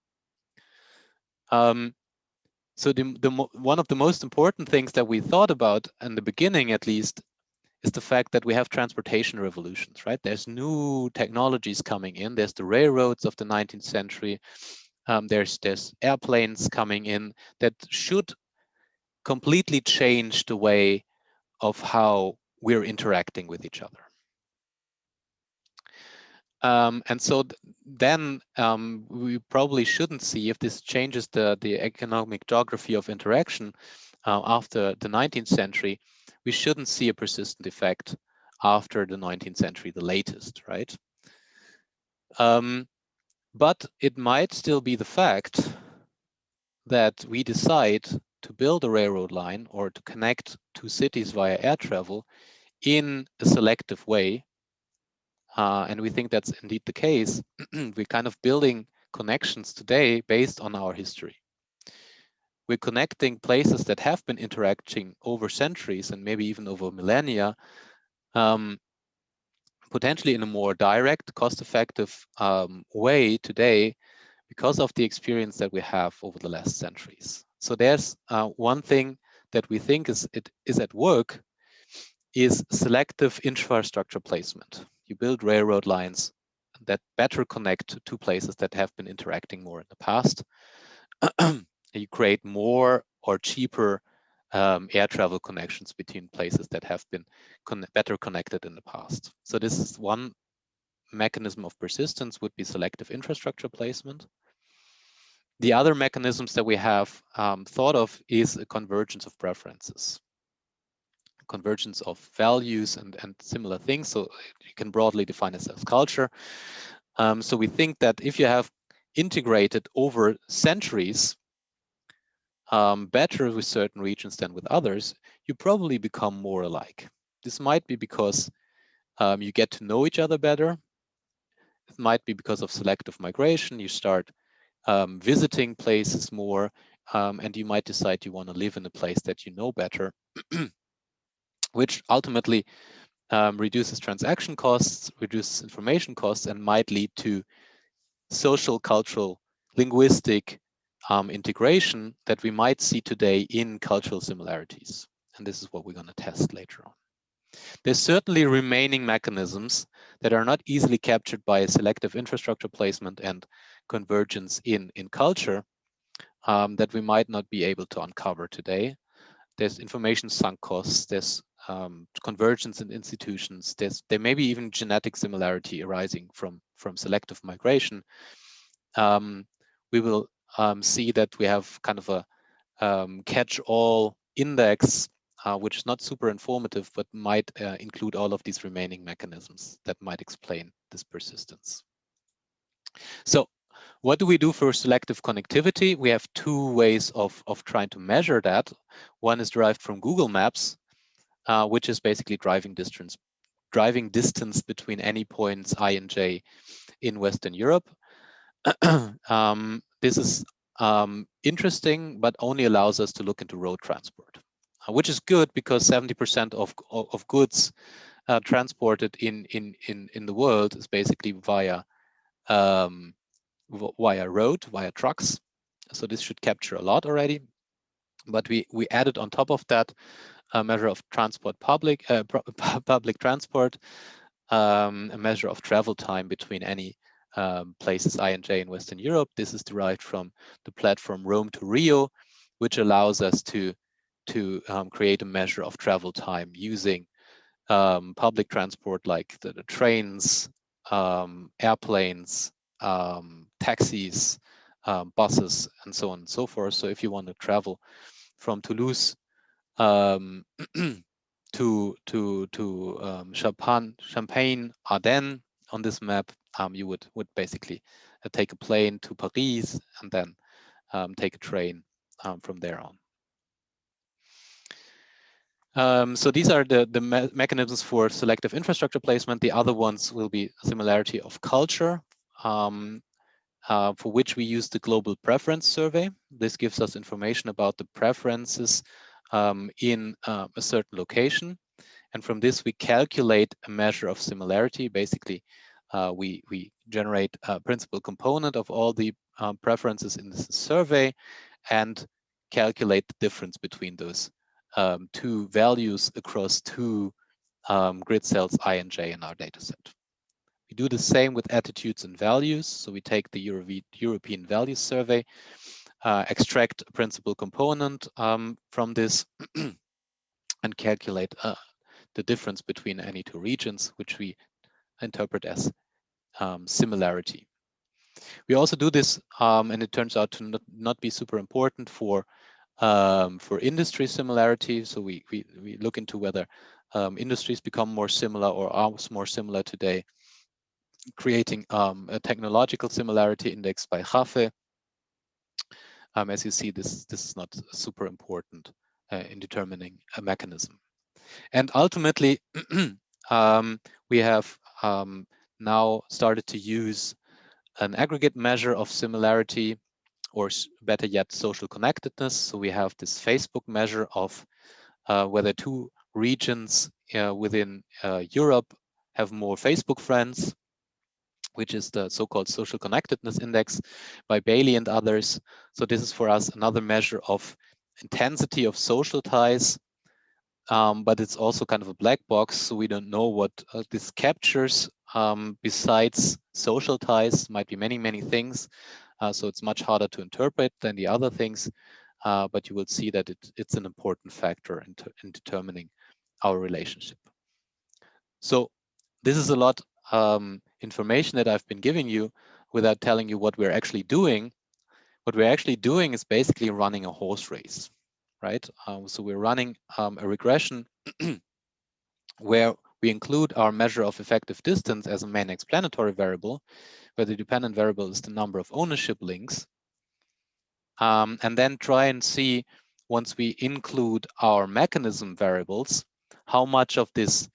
So one of the most important things that we thought about in the beginning, at least, is the fact that we have transportation revolutions, right? There's new technologies coming in. There's the railroads of the 19th century. There's airplanes coming in that should completely change the way of how we're interacting with each other. And so then we probably shouldn't see, if this changes the economic geography of interaction after the 19th century, we shouldn't see a persistent effect after the 19th century, the latest, right? But it might still be the fact that we decide to build a railroad line or to connect two cities via air travel in a selective way. And we think that's indeed the case. We're kind of building connections today based on our history. We're connecting places that have been interacting over centuries and maybe even over millennia, potentially in a more direct, cost-effective way today because of the experience that we have over the last centuries. So there's one thing that we think is at work is selective infrastructure placement. You build railroad lines that better connect two places that have been interacting more in the past. You create more or cheaper air travel connections between places that have been better connected in the past. So this is one mechanism of persistence, would be selective infrastructure placement. The other mechanisms that we have thought of is a convergence of preferences, convergence of values and similar things. So you can broadly define it as culture. So we think that if you have integrated over centuries better with certain regions than with others, you probably become more alike. This might be because you get to know each other better. It might be because of selective migration. You start visiting places more, and you might decide you want to live in a place that you know better, which ultimately reduces transaction costs, reduces information costs, and might lead to social, cultural, linguistic integration that we might see today in cultural similarities. And this is what we're going to test later on. There's certainly remaining mechanisms that are not easily captured by selective infrastructure placement and convergence in there that we might not be able to uncover today. There's information sunk costs, there's convergence in institutions, there may be even genetic similarity arising from selective migration. We will see that we have kind of a catch-all index, which is not super informative, but might include all of these remaining mechanisms that might explain this persistence. So what do we do for selective connectivity? We have two ways of trying to measure that. One is derived from Google Maps, which is basically driving distance between any points I and J in Western Europe. This is interesting, but only allows us to look into road transport, which is good because 70% of goods transported in the world is basically via road, via trucks. So this should capture a lot already. But we added on top of that a measure of public transport, a measure of travel time between any places I and J in Western Europe. This is derived from the platform Rome to Rio, which allows us to create a measure of travel time using public transport like the trains, airplanes, taxis, buses, and so on and so forth. So if you want to travel from Toulouse to Champagne, Ardennes on this map, you would basically take a plane to Paris and then take a train from there on. So these are the mechanisms for selective infrastructure placement. The other ones will be similarity of culture, for which we use the global preference survey. This gives us information about the preferences in a certain location. And from this, we calculate a measure of similarity. Basically, we generate a principal component of all the preferences in this survey and calculate the difference between those two values across two grid cells I and J in our dataset. We do the same with attitudes and values. So we take the European Values Survey, extract a principal component from this and calculate the difference between any two regions, which we interpret as similarity. We also do this, and it turns out to not be super important for industry similarity. So we look into whether industries become more similar or are more similar today, creating a technological similarity index by Jaffe. As you see, this is not super important in determining a mechanism. And ultimately, we have now started to use an aggregate measure of similarity, or better yet, social connectedness. So we have this Facebook measure of whether two regions within Europe have more Facebook friends, which is the so-called social connectedness index by Bailey and others. So this is for us another measure of intensity of social ties, but it's also kind of a black box, so we don't know what this captures. Besides social ties, might be many things, so it's much harder to interpret than the other things, but you will see that it's an important factor in determining our relationship. So this is a lot information that I've been giving you without telling you what we're actually doing. What we're actually doing is basically running a horse race, right? So we're running a regression where we include our measure of effective distance as a main explanatory variable, where the dependent variable is the number of ownership links, and then try and see, once we include our mechanism variables, how much of this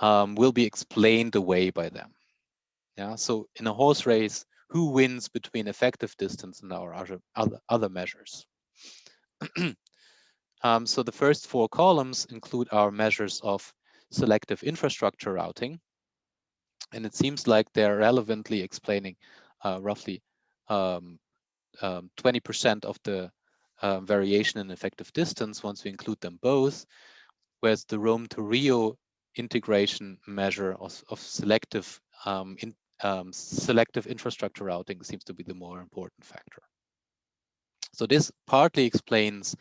will be explained away by them. Yeah, so in a horse race, who wins between effective distance and our other measures? So the first 4 columns include our measures of selective infrastructure routing, and it seems like they're relevantly explaining roughly 20% of the variation in effective distance once we include them both, whereas the Rome to Rio integration measure of selective selective infrastructure routing seems to be the more important factor. So this partly explains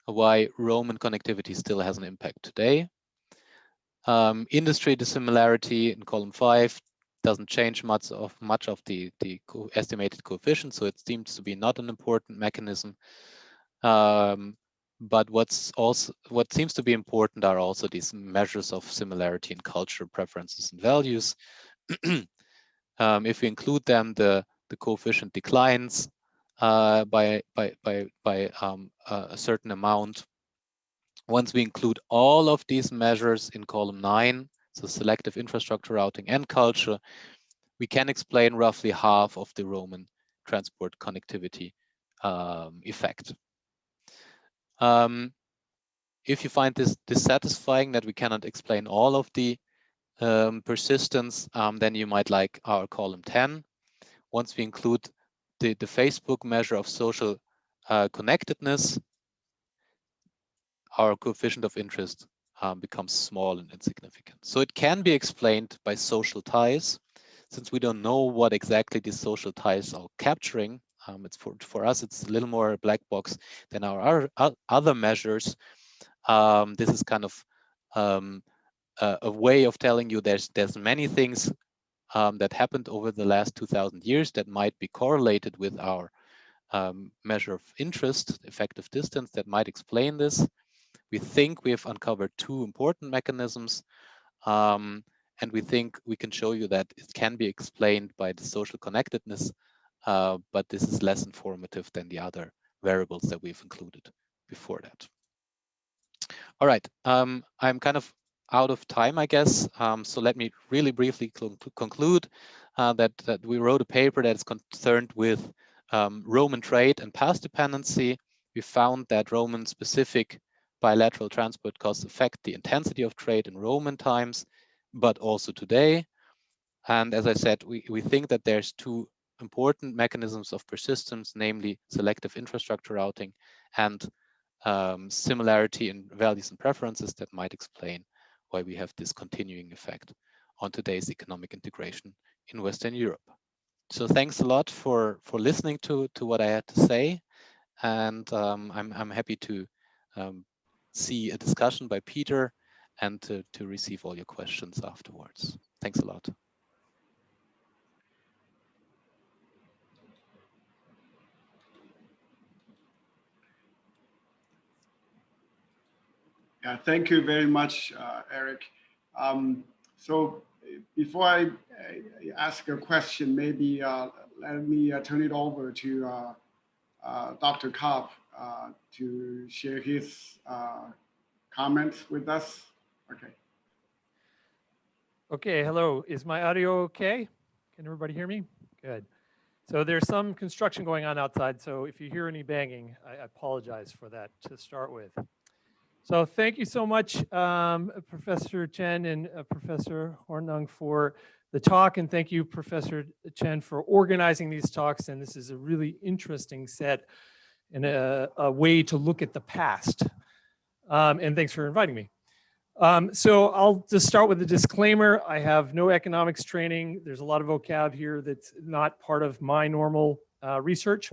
why Roman connectivity still has an impact today. Industry dissimilarity in column 5 doesn't change much of the estimated coefficient, so it seems to be not an important mechanism. But what seems to be important are also these measures of similarity in culture, preferences, and values. If we include them, the coefficient declines by a certain amount. Once we include all of these measures in column 9, so selective infrastructure routing and culture, we can explain roughly half of the Roman transport connectivity effect. If you find this dissatisfying, that we cannot explain all of the persistence, then you might like our column 10. Once we include the Facebook measure of social connectedness, our coefficient of interest becomes small and insignificant. So it can be explained by social ties. Since we don't know what exactly these social ties are capturing, it's for us, it's a little more a black box than our other measures. This is kind of a way of telling you there's many things that happened over the last 2,000 years that might be correlated with our measure of interest, effective distance, that might explain this. We think we have uncovered 2 important mechanisms, and we think we can show you that it can be explained by the social connectedness, but this is less informative than the other variables that we've included before that. All right, I'm kind of out of time, I guess. So let me really briefly conclude that we wrote a paper that is concerned with Roman trade and path dependency. We found that Roman specific bilateral transport costs affect the intensity of trade in Roman times, but also today. And as I said, we think that there's 2 important mechanisms of persistence, namely selective infrastructure routing and similarity in values and preferences, that might explain why we have this continuing effect on today's economic integration in Western Europe. So thanks a lot for listening to what I had to say, and I'm happy to see a discussion by Peter and to receive all your questions afterwards. Thanks a lot. Yeah, thank you very much, Erik. So before I ask a question, maybe let me turn it over to Dr. Kopp to share his comments with us. Okay. Okay, hello. Is my audio okay? Can everybody hear me? Good. So there's some construction going on outside, so if you hear any banging, I apologize for that to start with. So thank you so much, Professor Chen and Professor Hornung, for the talk, and thank you, Professor Chen, for organizing these talks. And this is a really interesting set and a way to look at the past. And thanks for inviting me. So I'll just start with a disclaimer. I have no economics training. There's a lot of vocab here that's not part of my normal research.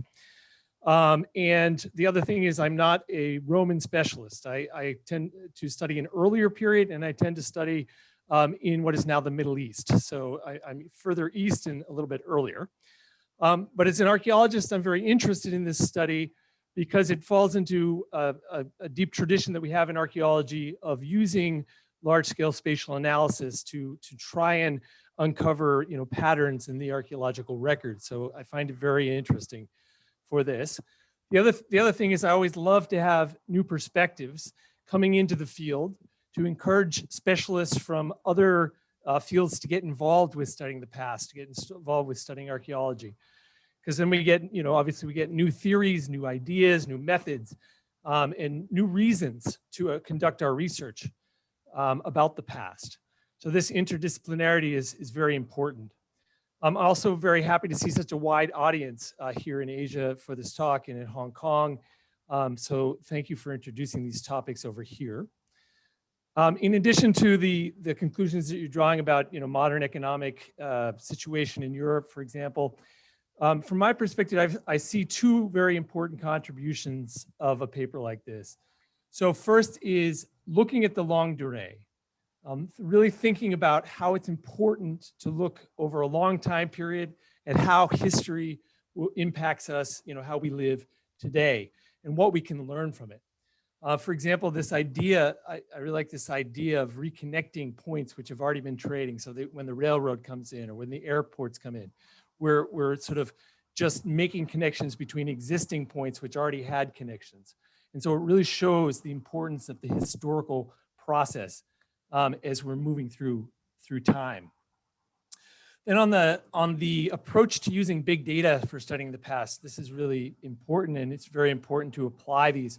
And the other thing is I'm not a Roman specialist. I tend to study an earlier period, and I tend to study in what is now the Middle East. So I'm further east and a little bit earlier. But as an archaeologist, I'm very interested in this study because it falls into a deep tradition that we have in archaeology of using large-scale spatial analysis to try and uncover, patterns in the archaeological record. So I find it very interesting for this. The other thing is I always love to have new perspectives coming into the field to encourage specialists from other fields to get involved with studying the past, to get involved with studying archaeology. Because then we get, obviously we get new theories, new ideas, new methods, and new reasons to conduct our research about the past. So this interdisciplinarity is very important. I'm also very happy to see such a wide audience here in Asia for this talk and in Hong Kong. So thank you for introducing these topics over here. In addition to the conclusions that you're drawing about, modern economic situation in Europe, for example, from my perspective, I see two very important contributions of a paper like this. So first is looking at the longue durée. Really thinking about how it's important to look over a long time period and how history impacts us, how we live today and what we can learn from it. For example, this idea, I really like this idea of reconnecting points which have already been trading. So that when the railroad comes in or when the airports come in, we're sort of just making connections between existing points which already had connections. And so it really shows the importance of the historical process as we're moving through time. Then on the approach to using big data for studying the past, this is really important, and it's very important to apply these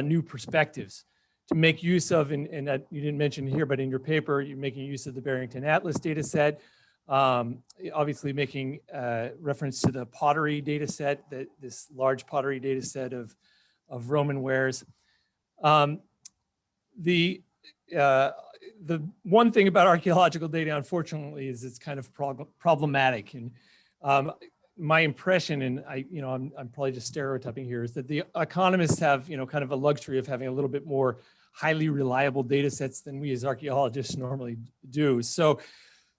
new perspectives to make use of, and you didn't mention here, but in your paper, you're making use of the Barrington Atlas data set, obviously making reference to the pottery data set, this large pottery data set of Roman wares. The one thing about archaeological data, unfortunately, is it's kind of problematic. And my impression, and I'm probably just stereotyping here, is that the economists have, kind of a luxury of having a little bit more highly reliable data sets than we as archaeologists normally do. So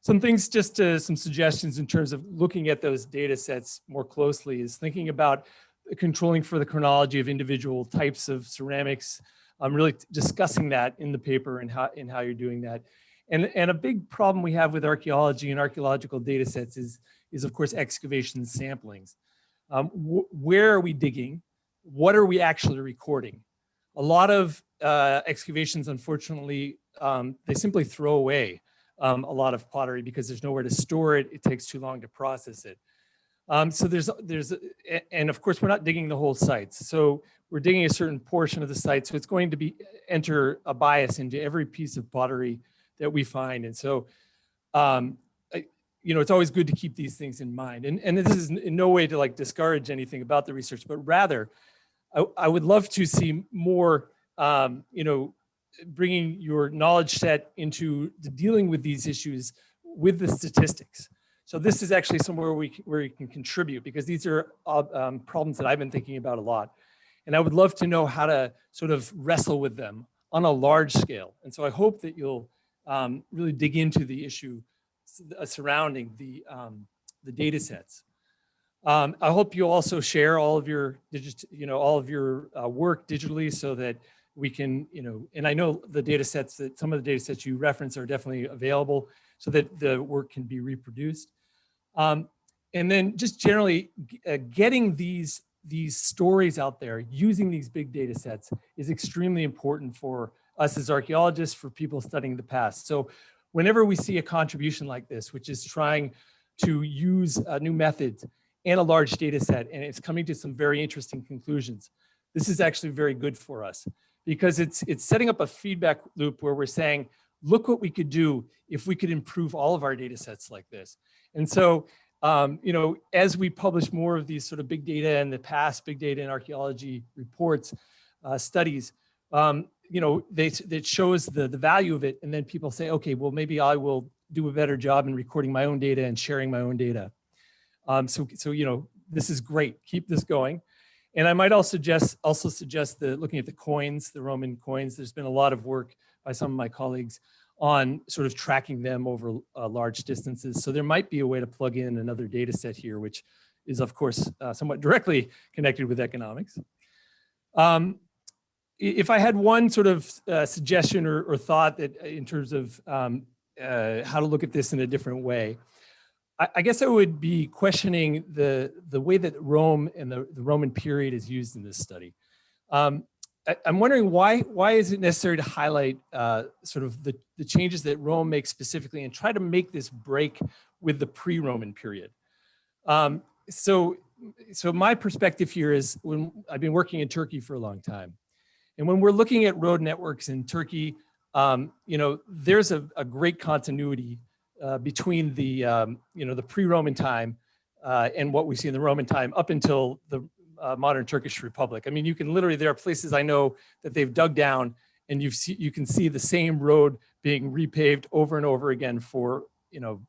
some things, some suggestions in terms of looking at those data sets more closely is thinking about controlling for the chronology of individual types of ceramics. I'm really discussing that in the paper and how you're doing that. And a big problem we have with archaeology and archaeological data sets is of course excavation samplings. Where are we digging? What are we actually recording? A lot of excavations, unfortunately, they simply throw away a lot of pottery because there's nowhere to store it. It takes too long to process it. So and of course, we're not digging the whole site. So we're digging a certain portion of the site. So it's going to enter a bias into every piece of pottery that we find. And so, it's always good to keep these things in mind. And this is in no way to like discourage anything about the research, but rather I would love to see more, bringing your knowledge set into dealing with these issues with the statistics. So this is actually somewhere where you can contribute, because these are problems that I've been thinking about a lot. And I would love to know how to sort of wrestle with them on a large scale. And so I hope that you'll really dig into the issue surrounding the data sets. I hope you also share all of your work digitally so that we can, and I know the data sets that some of the data sets you reference are definitely available so that the work can be reproduced. And then just generally getting these stories out there using these big data sets is extremely important for us as archaeologists, for people studying the past. So whenever we see a contribution like this, which is trying to use new methods and a large data set, and it's coming to some very interesting conclusions, this is actually very good for us, because it's setting up a feedback loop where we're saying, look what we could do if we could improve all of our data sets like this. And so, as we publish more of these sort of big data in the past, big data and archaeology reports, studies, that shows the value of it. And then people say, okay, well, maybe I will do a better job in recording my own data and sharing my own data. So this is great. Keep this going. And I might also suggest looking at the coins, the Roman coins. There's been a lot of work by some of my colleagues on sort of tracking them over large distances. So there might be a way to plug in another data set here, which is of course somewhat directly connected with economics. if I had one sort of suggestion or thought that in terms of how to look at this in a different way, I guess I would be questioning the way that Rome and the Roman period is used in this study. I'm wondering why is it necessary to highlight sort of the changes that Rome makes specifically and try to make this break with the pre-Roman period. So my perspective here is, when I've been working in Turkey for a long time, and when we're looking at road networks in Turkey, there's a great continuity between the the pre-Roman time and what we see in the Roman time up until the modern Turkish Republic. I mean, you can literally, there are places I know that they've dug down and you can see the same road being repaved over and over again for,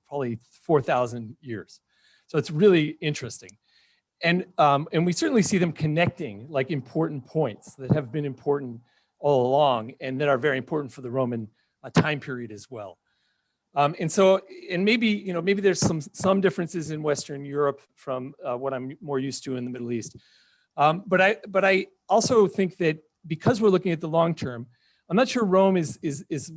probably 4,000 years. So it's really interesting. And we certainly see them connecting like important points that have been important all along and that are very important for the Roman time period as well. And maybe, maybe there's some differences in Western Europe from what I'm more used to in the Middle East. But I also think that because we're looking at the long term, I'm not sure Rome is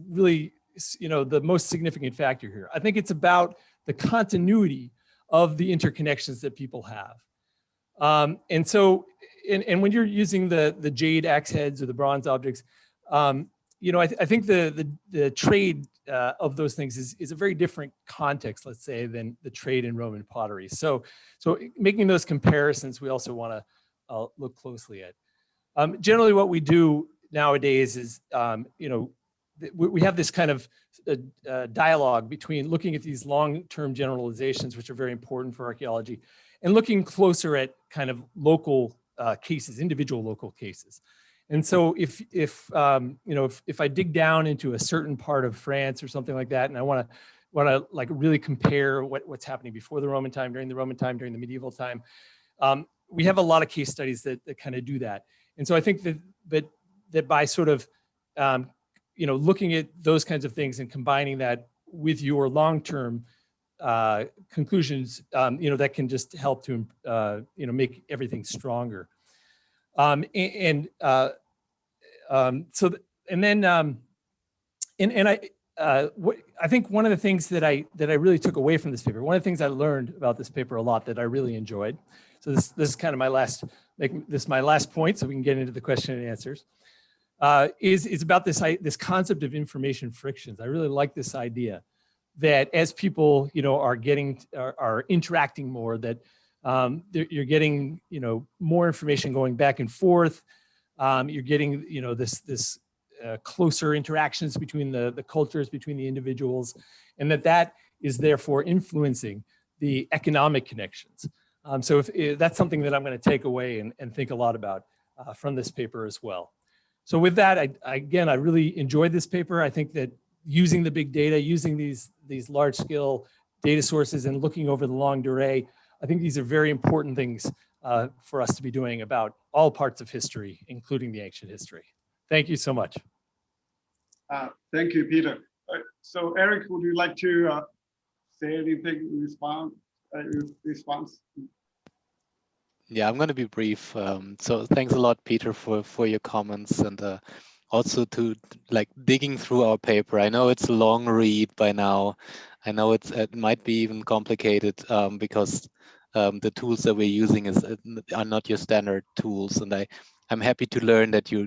really, the most significant factor here. I think it's about the continuity of the interconnections that people have. And when you're using the jade axe heads or the bronze objects, I think the trade of those things is a very different context, let's say, than the trade in Roman pottery. So making those comparisons, we also want to look closely at. Generally, what we do nowadays is, we have this kind of dialogue between looking at these long-term generalizations, which are very important for archaeology, and looking closer at kind of local cases, individual local cases. And so if I dig down into a certain part of France or something like that, and I want to like really compare what's happening before the Roman time, during the Roman time, during the medieval time, we have a lot of case studies that kind of do that. And so I think that by sort of looking at those kinds of things and combining that with your long-term conclusions, that can just help to make everything stronger. I think one of the things that I really took away from this paper, one of the things I learned about this paper a lot that I really enjoyed. So this is kind of my last point, so we can get into the question and answers. Is about this concept of information frictions. I really like this idea that as people are interacting more, that you're getting more information going back and forth. You're getting this closer interactions between the cultures, between the individuals, and that is therefore influencing the economic connections. So if that's something that I'm going to take away and think a lot about from this paper as well. So with that, I really enjoyed this paper. I think that using the big data, using these large scale data sources and looking over the longue durée, I think these are very important things for us to be doing about all parts of history, including the ancient history. Thank you so much. Thank you, Peter. So Erik, would you like to say anything in response? Yeah, I'm going to be brief. So thanks a lot, Peter, for your comments, and also to digging through our paper. I know it's a long read by now. I know it might be even complicated because the tools that we're using are not your standard tools, and I'm happy to learn that you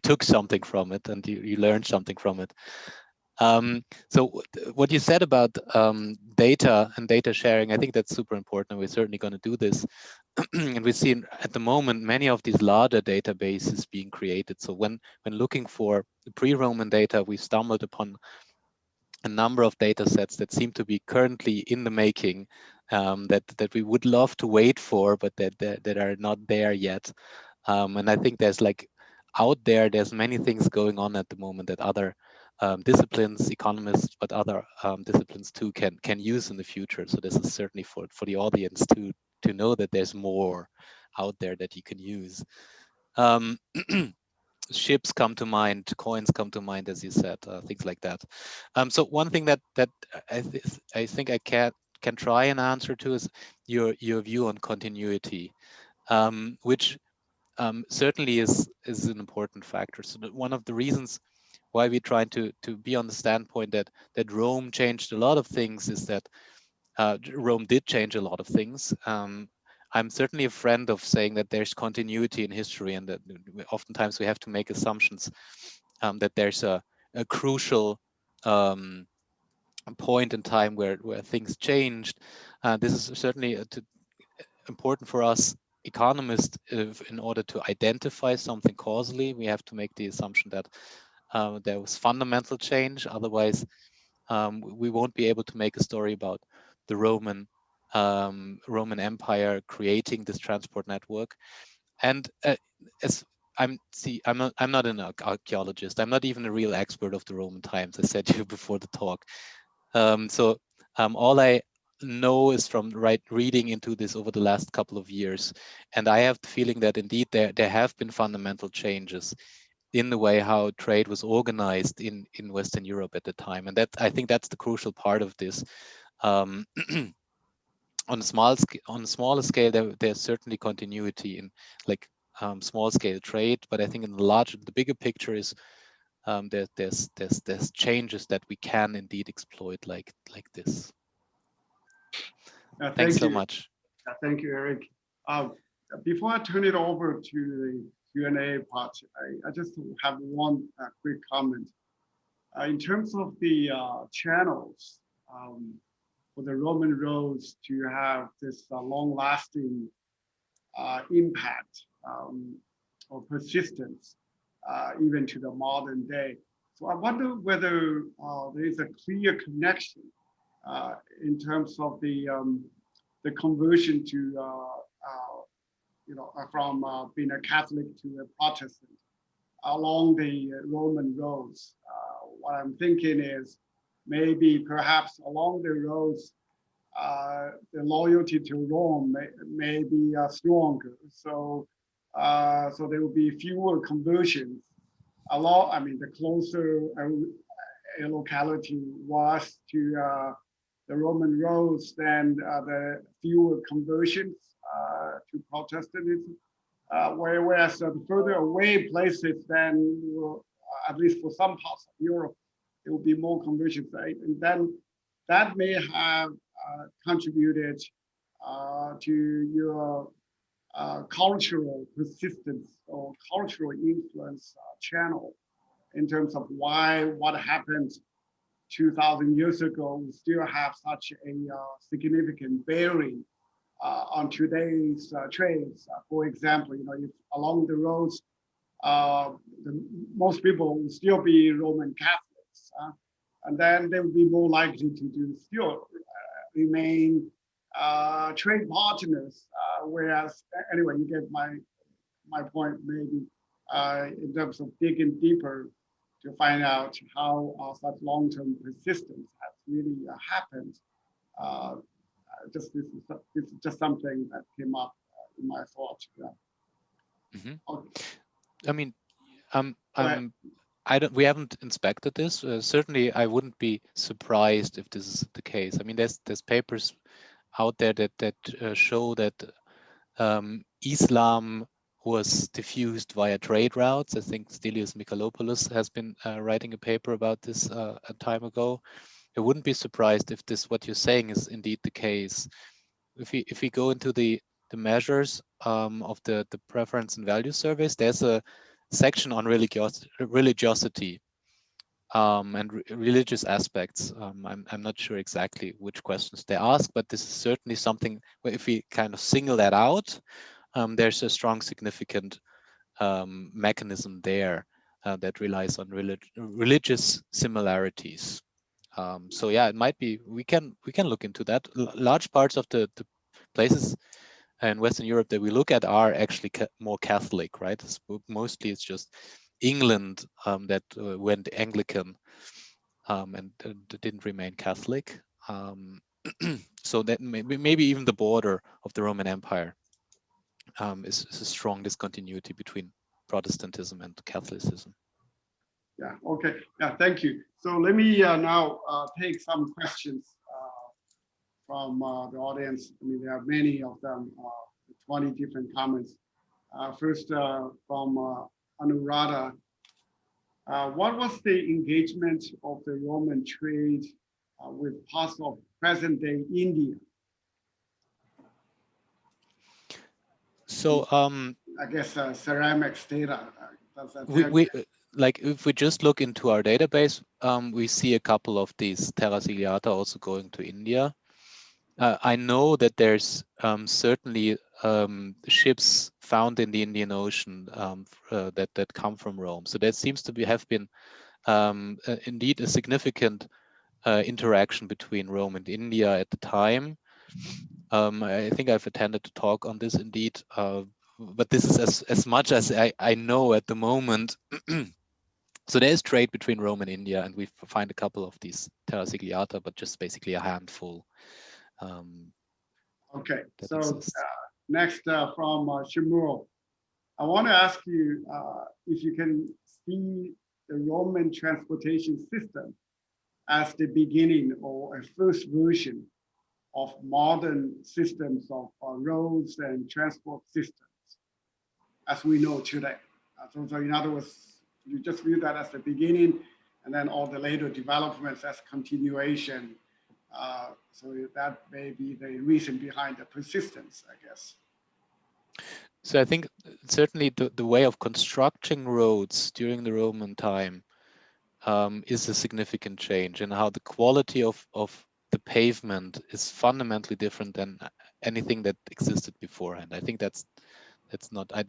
took something from it and you learned something from it. So what you said about data and data sharing, I think that's super important, and we're certainly going to do this. And we see at the moment many of these larger databases being created. So when looking for pre-Roman data, we stumbled upon a number of data sets that seem to be currently in the making, that we would love to wait for, but that are not there yet. And I think there's there's many things going on at the moment that other disciplines, economists, but other disciplines too can use in the future. So this is certainly for the audience to know that there's more out there that you can use. Ships come to mind, coins come to mind, as you said, things like that. So one thing that I think I can try and answer to is your view on continuity, which certainly is an important factor. So that one of the reasons why we try to be on the standpoint that Rome changed a lot of things is that Rome did change a lot of things. I'm certainly a friend of saying that there's continuity in history, and that oftentimes we have to make assumptions that there's a crucial point in time where things changed. This is certainly important for us economists. In order to identify something causally, we have to make the assumption that there was fundamental change. Otherwise, we won't be able to make a story about the Roman Empire creating this transport network. And as I'm not an archaeologist. I'm not even a real expert of the Roman times. I said to you before the talk. So all I know is from reading into this over the last couple of years, and I have the feeling that indeed there have been fundamental changes in the way how trade was organized in Western Europe at the time, and that I think that's the crucial part of this. On a smaller scale, there's certainly continuity in like small scale trade, but I think in the bigger picture is there's changes that we can indeed exploit like this. Thanks so much. Thank you, Erik. Before I turn it over to the Q&A part, I just have one quick comment. In terms of the channels for the Roman roads to have this long-lasting impact or persistence, even to the modern day. So I wonder whether there is a clear connection in terms of the conversion to from being a Catholic to a Protestant along the Roman roads. What I'm thinking is maybe perhaps along the roads, the loyalty to Rome may be stronger. So there will be fewer conversions. The closer a locality was to the Roman roads, then the fewer conversions to Protestantism. Whereas the further away places, then at least for some parts of Europe, there will be more conversions, right? And then that may have contributed to your cultural persistence or cultural influence channel in terms of what happened 2,000 years ago we still have such a significant bearing on today's trades. For example, if along the roads, most people will still be Roman Catholics, and then they will be more likely to still remain trade partners. Whereas, anyway, you get my point maybe in terms of digging deeper to find out how such long-term persistence has really happened. This is just something that came up in my thoughts. Yeah. Mm-hmm. Okay. I mean, we haven't inspected this. Certainly, I wouldn't be surprised if this is the case. I mean, there's papers out there that show that Islam was diffused via trade routes. I think Stelios Michalopoulos has been writing a paper about this a time ago. I wouldn't be surprised if what you're saying is indeed the case. If we go into the measures of the preference and value surveys, there's a section on religiosity and religious aspects. I'm not sure exactly which questions they ask, but this is certainly something where if we kind of single that out, there's a strong, significant mechanism there that relies on religious similarities. So yeah, it might be, we can look into that. Large parts of the places in Western Europe that we look at are actually more Catholic, right? Mostly it's just England that went Anglican and didn't remain Catholic. So that maybe even the border of the Roman Empire is a strong discontinuity between Protestantism and Catholicism. Yeah, okay. Yeah, thank you. So let me now take some questions from the audience. I mean, there are many of them, 20 different comments. First, from Anuradha, what was the engagement of the Roman trade with parts of present-day India? So I guess ceramics data. Does that we like if we just look into our database, we see a couple of these terra sigillata also going to India. I know that there's certainly ships found in the Indian Ocean that come from Rome. So there seems to have been indeed a significant interaction between Rome and India at the time. I think I've attended a talk on this indeed, but this is as much as I know at the moment. So there is trade between Rome and India, and we find a couple of these terra sigillata, but just basically a handful. Okay, so next from Shimuro, I want to ask you if you can see the Roman transportation system as the beginning or a first version of modern systems of roads and transport systems as we know today. So in other words, you just view that as the beginning and then all the later developments as continuation. So that may be the reason behind the persistence, I guess. So I think certainly the way of constructing roads during the Roman time is a significant change, and how the quality of the pavement is fundamentally different than anything that existed beforehand. I think that's not, I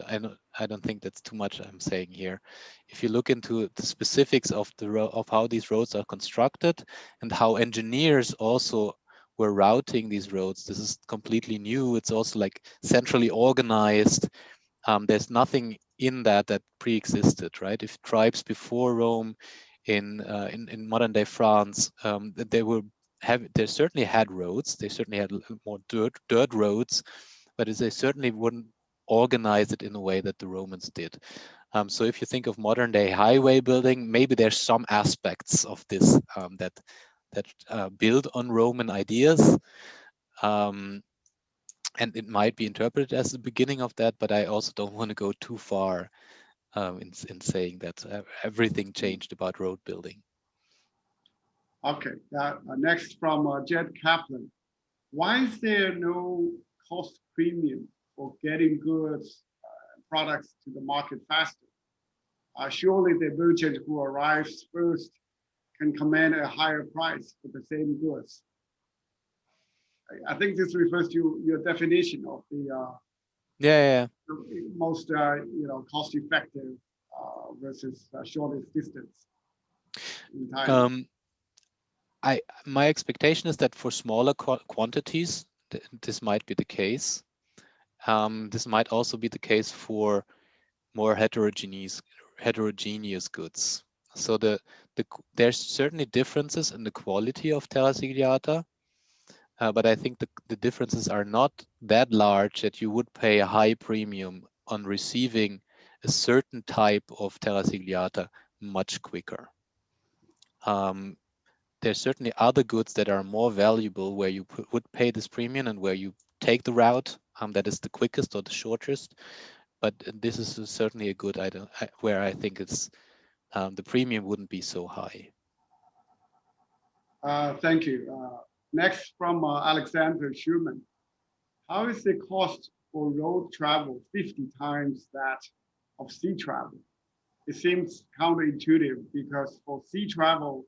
don't think that's too much I'm saying here. If you look into the specifics of of how these roads are constructed and how engineers also were routing these roads, this is completely new. It's also like centrally organized. There's nothing in that pre-existed, right? If tribes before Rome in modern day France, they certainly had roads. They certainly had more dirt roads, but they certainly wouldn't organize it in a way that the Romans did. So if you think of modern day highway building, maybe there's some aspects of this that build on Roman ideas. And it might be interpreted as the beginning of that, but I also don't want to go too far in saying that everything changed about road building. Okay, next from Jed Kaplan. Why is there no cost premium for getting goods products to the market faster? Surely the merchant who arrives first can command a higher price for the same goods. I think this refers to your definition of the most cost-effective versus shortest distance in time. My expectation is that for smaller quantities, this might be the case. This might also be the case for more heterogeneous goods. So there's certainly differences in the quality of terra sigillata, but I think the differences are not that large that you would pay a high premium on receiving a certain type of terra sigillata much quicker. There's certainly other goods that are more valuable where you would pay this premium and where you take the route that is the quickest or the shortest. But this is certainly a good item where I think it's the premium wouldn't be so high. Thank you. Next from Alexander Schumann. How is the cost for road travel 50 times that of sea travel? It seems counterintuitive because for sea travel,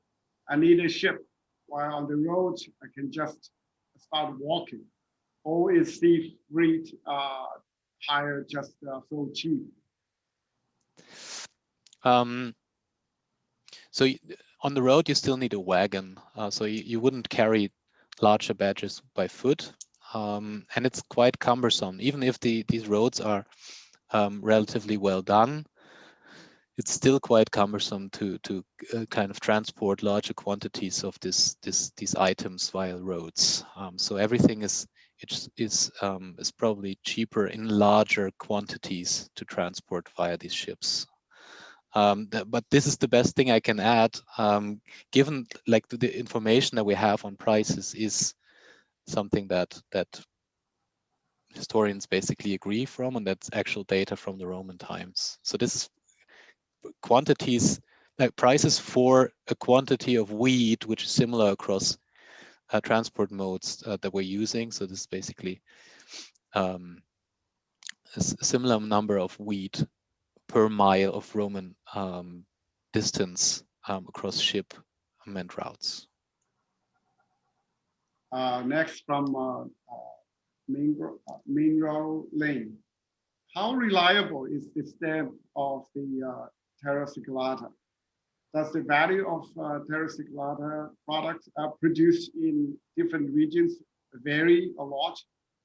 I need a ship, while on the road, I can just start walking. Or is sea freight hire just so cheap? So on the road, you still need a wagon. So you wouldn't carry larger batches by foot. And it's quite cumbersome. Even if these roads are relatively well done, it's still quite cumbersome to kind of transport larger quantities of these items via roads. So everything is probably cheaper in larger quantities to transport via these ships. But this is the best thing I can add, given like the information that we have on prices is something that historians basically agree from, and that's actual data from the Roman times. So this is quantities, like prices for a quantity of wheat, which is similar across transport modes that we're using. So this is basically a similar number of wheat per mile of Roman distance across ship and routes. Next from Minro Lane. How reliable is the stamp of the terra sigillata? Does the value of terra sigillata products produced in different regions vary a lot?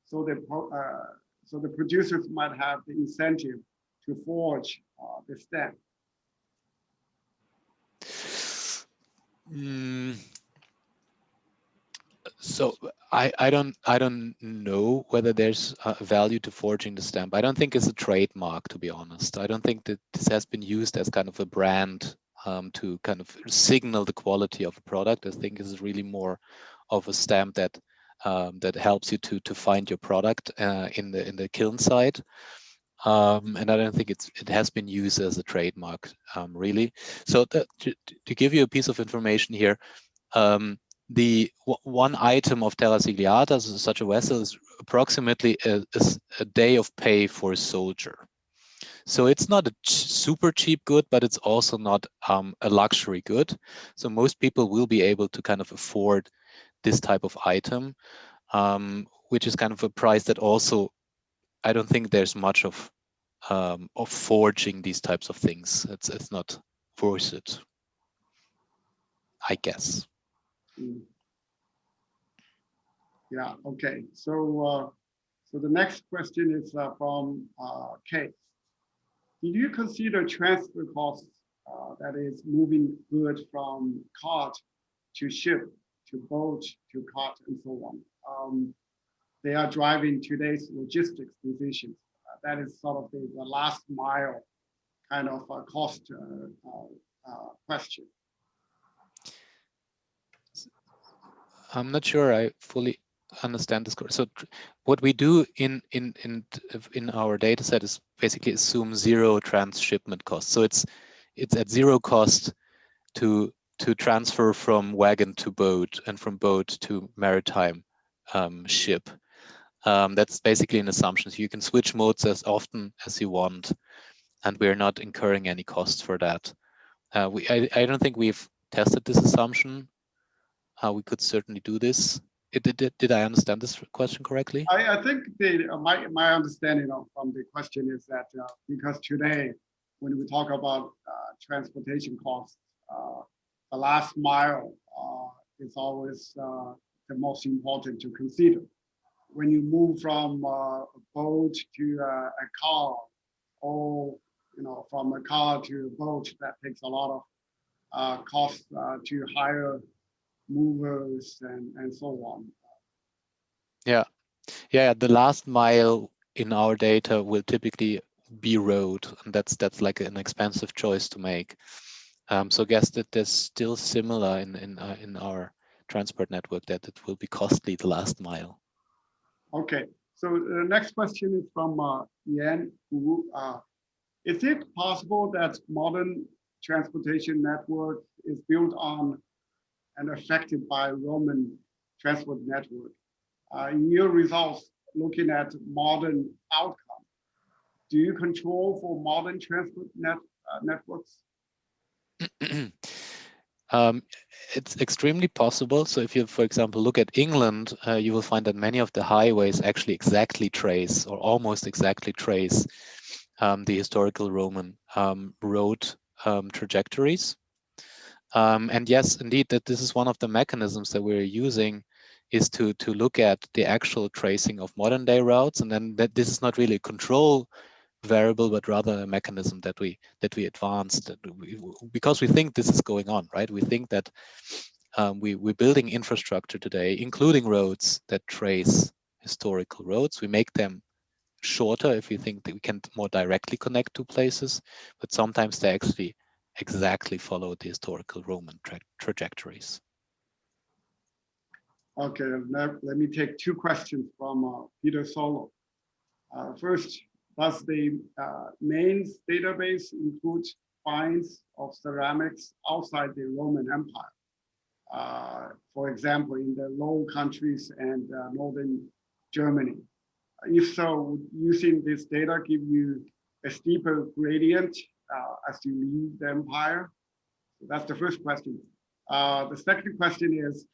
So the producers might have the incentive to forge the stamp. So I don't know whether there's a value to forging the stamp. I don't think it's a trademark, to be honest. I don't think that this has been used as kind of a brand to kind of signal the quality of a product. I think it's really more of a stamp that that helps you to find your product in the kiln side. And I don't think it has been used as a trademark, really. So to give you a piece of information here, the one item of terra sigillata, such a vessel, is approximately a day of pay for a soldier. So it's not a super cheap good, but it's also not a luxury good. So most people will be able to kind of afford this type of item, which is kind of a price that also, I don't think there's much of forging these types of things. It's not worth it, I guess. Yeah. Okay. So so the next question is from Kate. Did you consider transfer costs, that is moving goods from cart to ship to boat to cart and so on? They are driving today's logistics decisions. That is sort of the last mile kind of cost question. I'm not sure I fully understand this. So what we do in our data set is basically assume zero transshipment cost. So it's at zero cost to transfer from wagon to boat and from boat to maritime ship. That's basically an assumption. So you can switch modes as often as you want, and we're not incurring any costs for that. I don't think we've tested this assumption. We could certainly do this. Did I understand this question correctly? I think my understanding from the question is that because today, when we talk about transportation costs, the last mile is always the most important to consider. When you move from a boat to a car, or from a car to a boat, that takes a lot of costs to hire movers and so on. Yeah, the last mile in our data will typically be road, and that's like an expensive choice to make. So I guess that there's still similar in our transport network that it will be costly the last mile. Okay, so the next question is from Yan Wu. Is it possible that modern transportation network is built on and affected by Roman transport network? In your results, looking at modern outcome, do you control for modern transport networks? It's extremely possible. So if you, for example, look at England, you will find that many of the highways actually exactly trace or almost exactly trace the historical Roman road trajectories. And yes, indeed, that this is one of the mechanisms that we're using is to look at the actual tracing of modern day routes, and then that this is not really a control variable, but rather a mechanism that we advanced because we think this is going on, right? We think that we're building infrastructure today, including roads that trace historical roads. We make them shorter if we think that we can more directly connect to places, but sometimes they actually exactly follow the historical Roman trajectories. Okay, let me take two questions from Peter Solo. First, does the main database include finds of ceramics outside the Roman Empire? For example, in the Low Countries and northern Germany. If so, would using this data give you a steeper gradient as you leave the empire? So that's the first question. The second question is,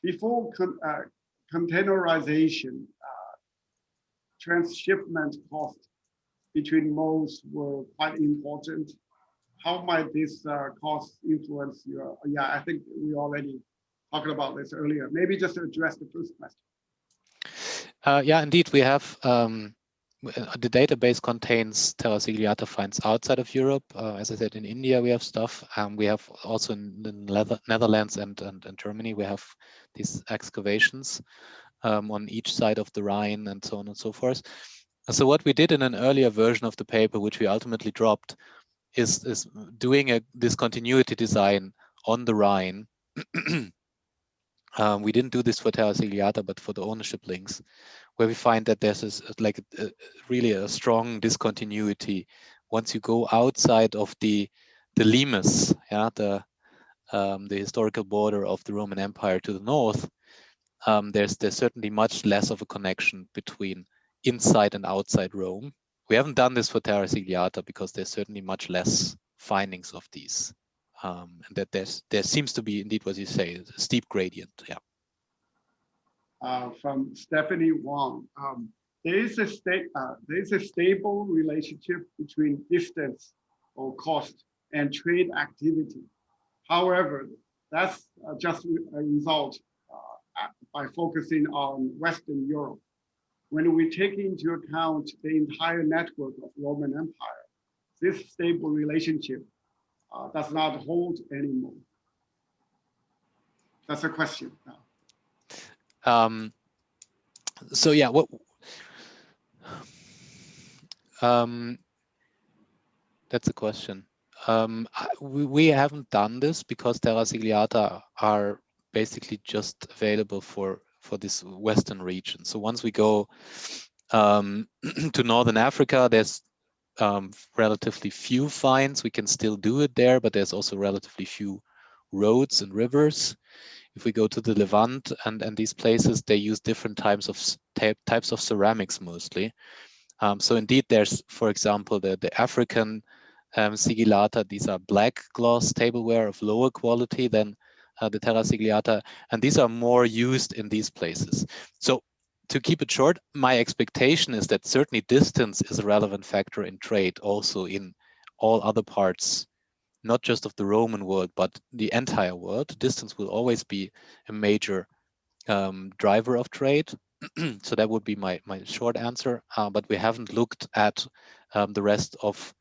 before containerization, transshipment costs between modes were quite important. How might this cost influence your, yeah, I think we already talked about this earlier. Maybe just to address the first question. Yeah, indeed, we have, the database contains Terra sigillata finds outside of Europe. As I said, in India, we have stuff. We have also in the Netherlands and Germany, we have these excavations on each side of the Rhine and so on and so forth. So what we did in an earlier version of the paper, which we ultimately dropped, is doing this continuity design on the Rhine. We didn't do this for Terra sigillata, but for the ownership links, where we find that there's really a strong discontinuity once you go outside of the limes, yeah, the historical border of the Roman Empire to the north. There's certainly much less of a connection between inside and outside Rome. We haven't done this for Terra sigillata because there's certainly much less findings of these, and that there seems to be indeed, what you say, a steep gradient. Yeah. From Stephanie Wong, there is a stable relationship between distance or cost and trade activity. However, that's just a result by focusing on Western Europe. When we take into account the entire network of Roman Empire, this stable relationship does not hold anymore. That's a question. So yeah, what that's a question. We haven't done this because Terra sigillata are basically just available for this Western region. So once we go to Northern Africa, there's relatively few finds. We can still do it there, but there's also relatively few roads and rivers. If we go to the Levant and these places, they use different types of ceramics mostly. So indeed, there's, for example, the African sigillata. These are black gloss tableware of lower quality than the Terra sigillata, and these are more used in these places. So to keep it short, my expectation is that certainly distance is a relevant factor in trade, also in all other parts, not just of the Roman world, but the entire world. Distance will always be a major driver of trade. So that would be my short answer. But we haven't looked at the rest of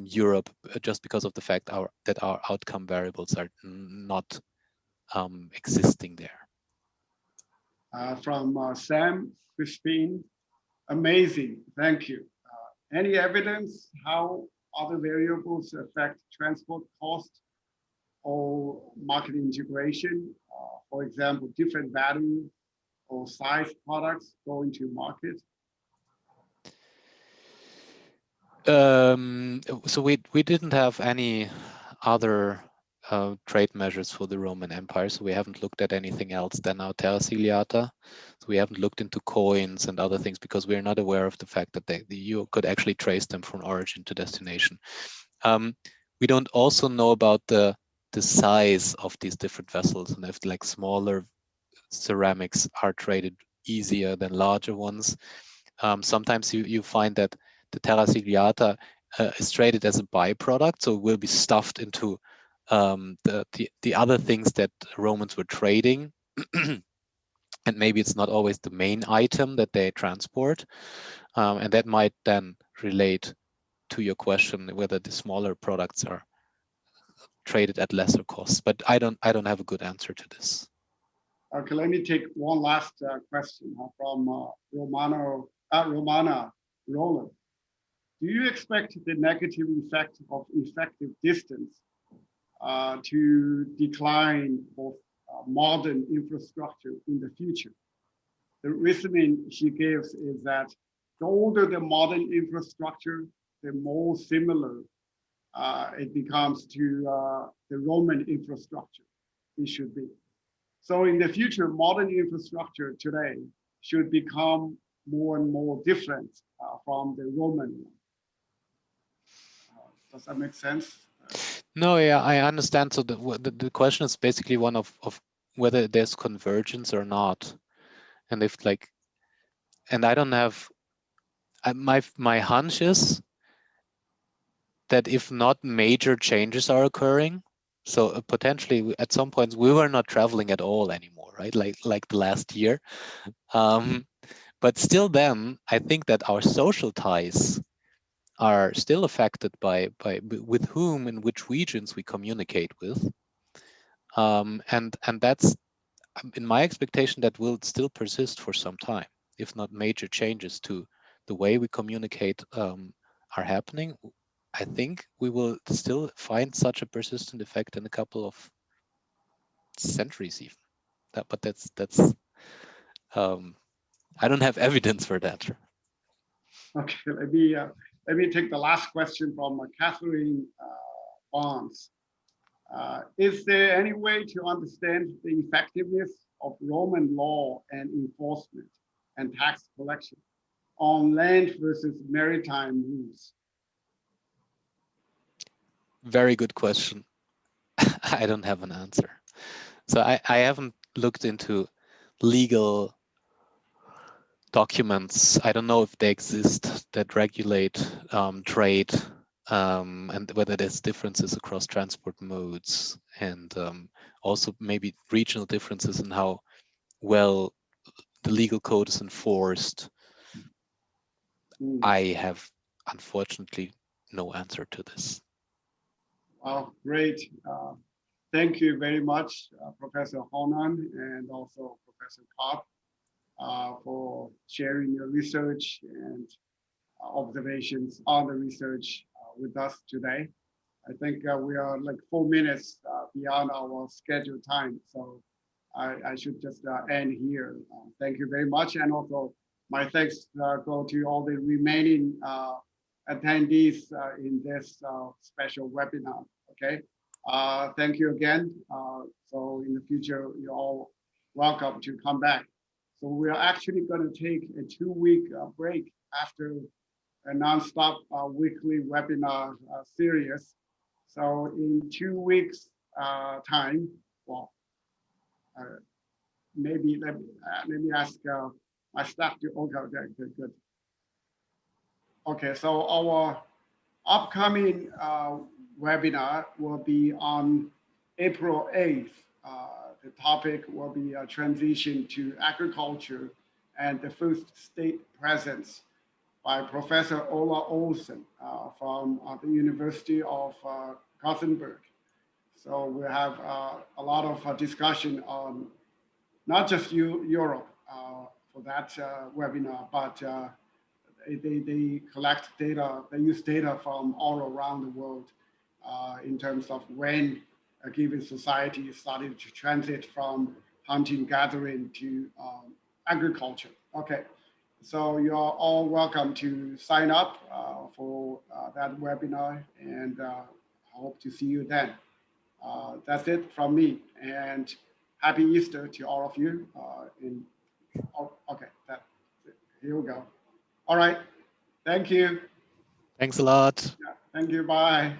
Europe just because of the fact that our outcome variables are not existing there. From Sam Crispin, amazing, thank you. Any evidence how other variables affect transport cost or market integration? For example, different value or size products going to market? So we didn't have any other trade measures for the Roman Empire, so we haven't looked at anything else than our Terra sigillata. So we haven't looked into coins and other things because we're not aware of the fact that you could actually trace them from origin to destination. We don't also know about the size of these different vessels, and if like smaller ceramics are traded easier than larger ones. Sometimes you find that the Terra sigillata is traded as a byproduct, so it will be stuffed into the other things that Romans were trading. And maybe it's not always the main item that they transport. And that might then relate to your question whether the smaller products are traded at lesser costs. But I don't have a good answer to this. Okay, let me take one last question from Romana Roland. Do you expect the negative effect of effective distance to decline both modern infrastructure in the future? The reasoning she gives is that the older the modern infrastructure, the more similar it becomes to the Roman infrastructure it should be. So in the future, modern infrastructure today should become more and more different from the Roman one. Does that make sense? No, yeah, I understand. So the question is basically one of whether there's convergence or not, and if like, and I don't have, my hunch is that if not major changes are occurring, so potentially at some points we were not traveling at all anymore, right? Like the last year. But still then, I think that our social ties are still affected by with whom and which regions we communicate with. And that's, in my expectation, that will still persist for some time, if not major changes to the way we communicate are happening. I think we will still find such a persistent effect in a couple of centuries even. But that's I don't have evidence for that. Okay, let me take the last question from Catherine Barnes. Is there any way to understand the effectiveness of Roman law and enforcement and tax collection on land versus maritime routes? Very good question. I don't have an answer. So I haven't looked into legal documents. I don't know if they exist that regulate trade and whether there's differences across transport modes, and also maybe regional differences in how well the legal code is enforced. I have unfortunately no answer to this. Wow, great. Thank you very much, Professor Hornung and also Professor Kopp, for sharing your research and observations on the research with us today. I think we are like 4 minutes beyond our scheduled time, so I should just end here. Thank you very much, and also my thanks go to all the remaining attendees in this special webinar. Okay, thank you again. So in the future, you're all welcome to come back. So we're actually going to take a 2-week break after a non-stop weekly webinar series. So in 2 weeks time, well, maybe let me ask my staff to, okay, good. Okay, so our upcoming webinar will be on April 8th. The topic will be a transition to agriculture and the food state presence by Professor Ola Olsen from the University of Gothenburg. So we have a lot of discussion on not just Europe for that webinar, but they collect data, they use data from all around the world in terms of when a given society started to transit from hunting, gathering to agriculture. Okay, so you're all welcome to sign up for that webinar, and I hope to see you then. That's it from me, and happy Easter to all of you. Okay, here we go. All right, thank you. Thanks a lot. Yeah, thank you, bye.